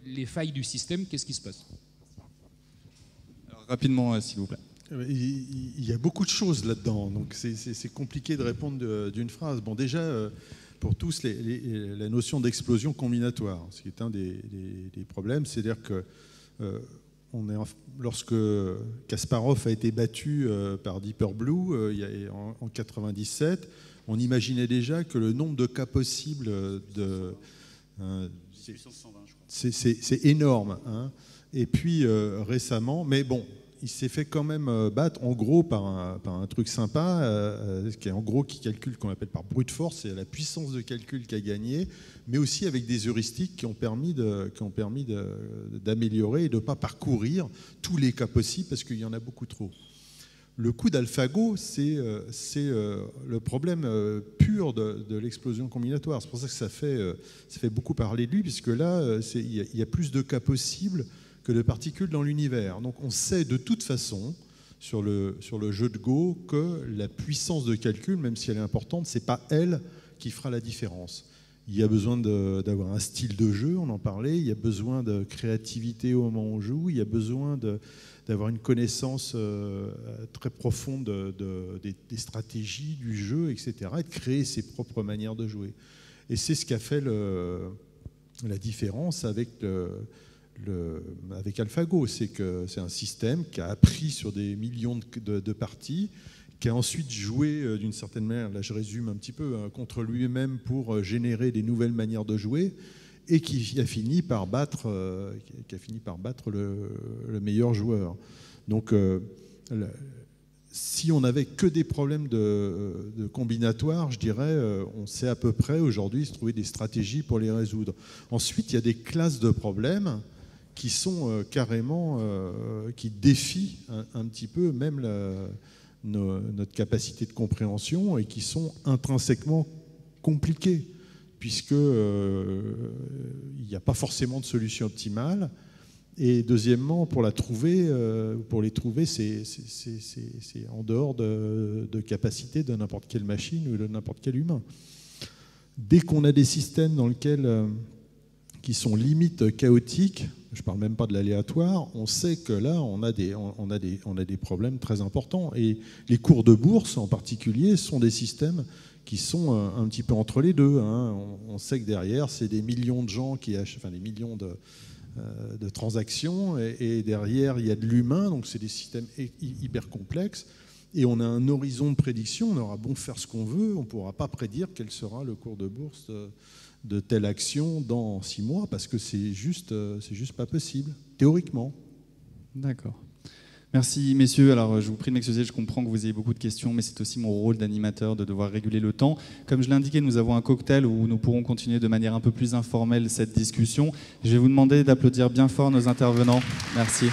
les failles du système, qu'est-ce qui se passe? Alors, rapidement, s'il vous plaît. Il y a beaucoup de choses là-dedans, donc c'est compliqué de répondre d'une phrase. Bon, déjà, pour tous, la notion d'explosion combinatoire, ce qui est un des problèmes, c'est-à-dire que lorsque Kasparov a été battu par Deep Blue en 97, on imaginait déjà que le nombre de cas possibles c'est énorme. Et puis récemment, mais bon, il s'est fait quand même battre en gros par un truc sympa, qui calcule, qu'on appelle par brute force, c'est la puissance de calcul qui a gagné, mais aussi avec des heuristiques qui ont permis d'améliorer et de ne pas parcourir tous les cas possibles parce qu'il y en a beaucoup trop. Le coup d'AlphaGo, c'est le problème pur de l'explosion combinatoire. C'est pour ça que ça fait beaucoup parler de lui, puisque là, il y a plus de cas possibles que de particules dans l'univers. Donc on sait de toute façon, sur le jeu de Go, que la puissance de calcul, même si elle est importante, ce n'est pas elle qui fera la différence. Il y a besoin d'avoir un style de jeu, on en parlait, il y a besoin de créativité au moment où on joue, il y a besoin d'avoir une connaissance très profonde des stratégies du jeu, etc., et de créer ses propres manières de jouer. Et c'est ce qui a fait la différence avec AlphaGo. C'est que c'est un système qui a appris sur des millions de parties, qui a ensuite joué d'une certaine manière, là je résume un petit peu, contre lui-même pour générer des nouvelles manières de jouer, et qui a fini par battre le meilleur joueur. Donc si on n'avait que des problèmes de combinatoire, je dirais, on sait à peu près aujourd'hui se trouver des stratégies pour les résoudre. Ensuite, il y a des classes de problèmes qui sont carrément, qui défient un petit peu même notre capacité de compréhension, et qui sont intrinsèquement compliquées, puisqu'il n'y a pas forcément de solution optimale. Et deuxièmement, pour les trouver, c'est en dehors de capacité de n'importe quelle machine ou de n'importe quel humain. Dès qu'on a des systèmes qui sont limite chaotiques, je ne parle même pas de l'aléatoire, on sait que là, on a des problèmes très importants. Et les cours de bourse, en particulier, sont des systèmes qui sont un petit peu entre les deux. On sait que derrière, c'est des millions de gens qui achètent, enfin des millions de transactions, et derrière il y a de l'humain, donc c'est des systèmes hyper complexes, et on a un horizon de prédiction. On aura beau faire ce qu'on veut, on ne pourra pas prédire quel sera le cours de bourse de telle action dans 6 mois, parce que c'est juste pas possible, théoriquement. D'accord. Merci messieurs. Alors je vous prie de m'excuser, je comprends que vous ayez beaucoup de questions, mais c'est aussi mon rôle d'animateur de devoir réguler le temps. Comme je l'ai indiqué, nous avons un cocktail où nous pourrons continuer de manière un peu plus informelle cette discussion. Je vais vous demander d'applaudir bien fort nos intervenants. Merci.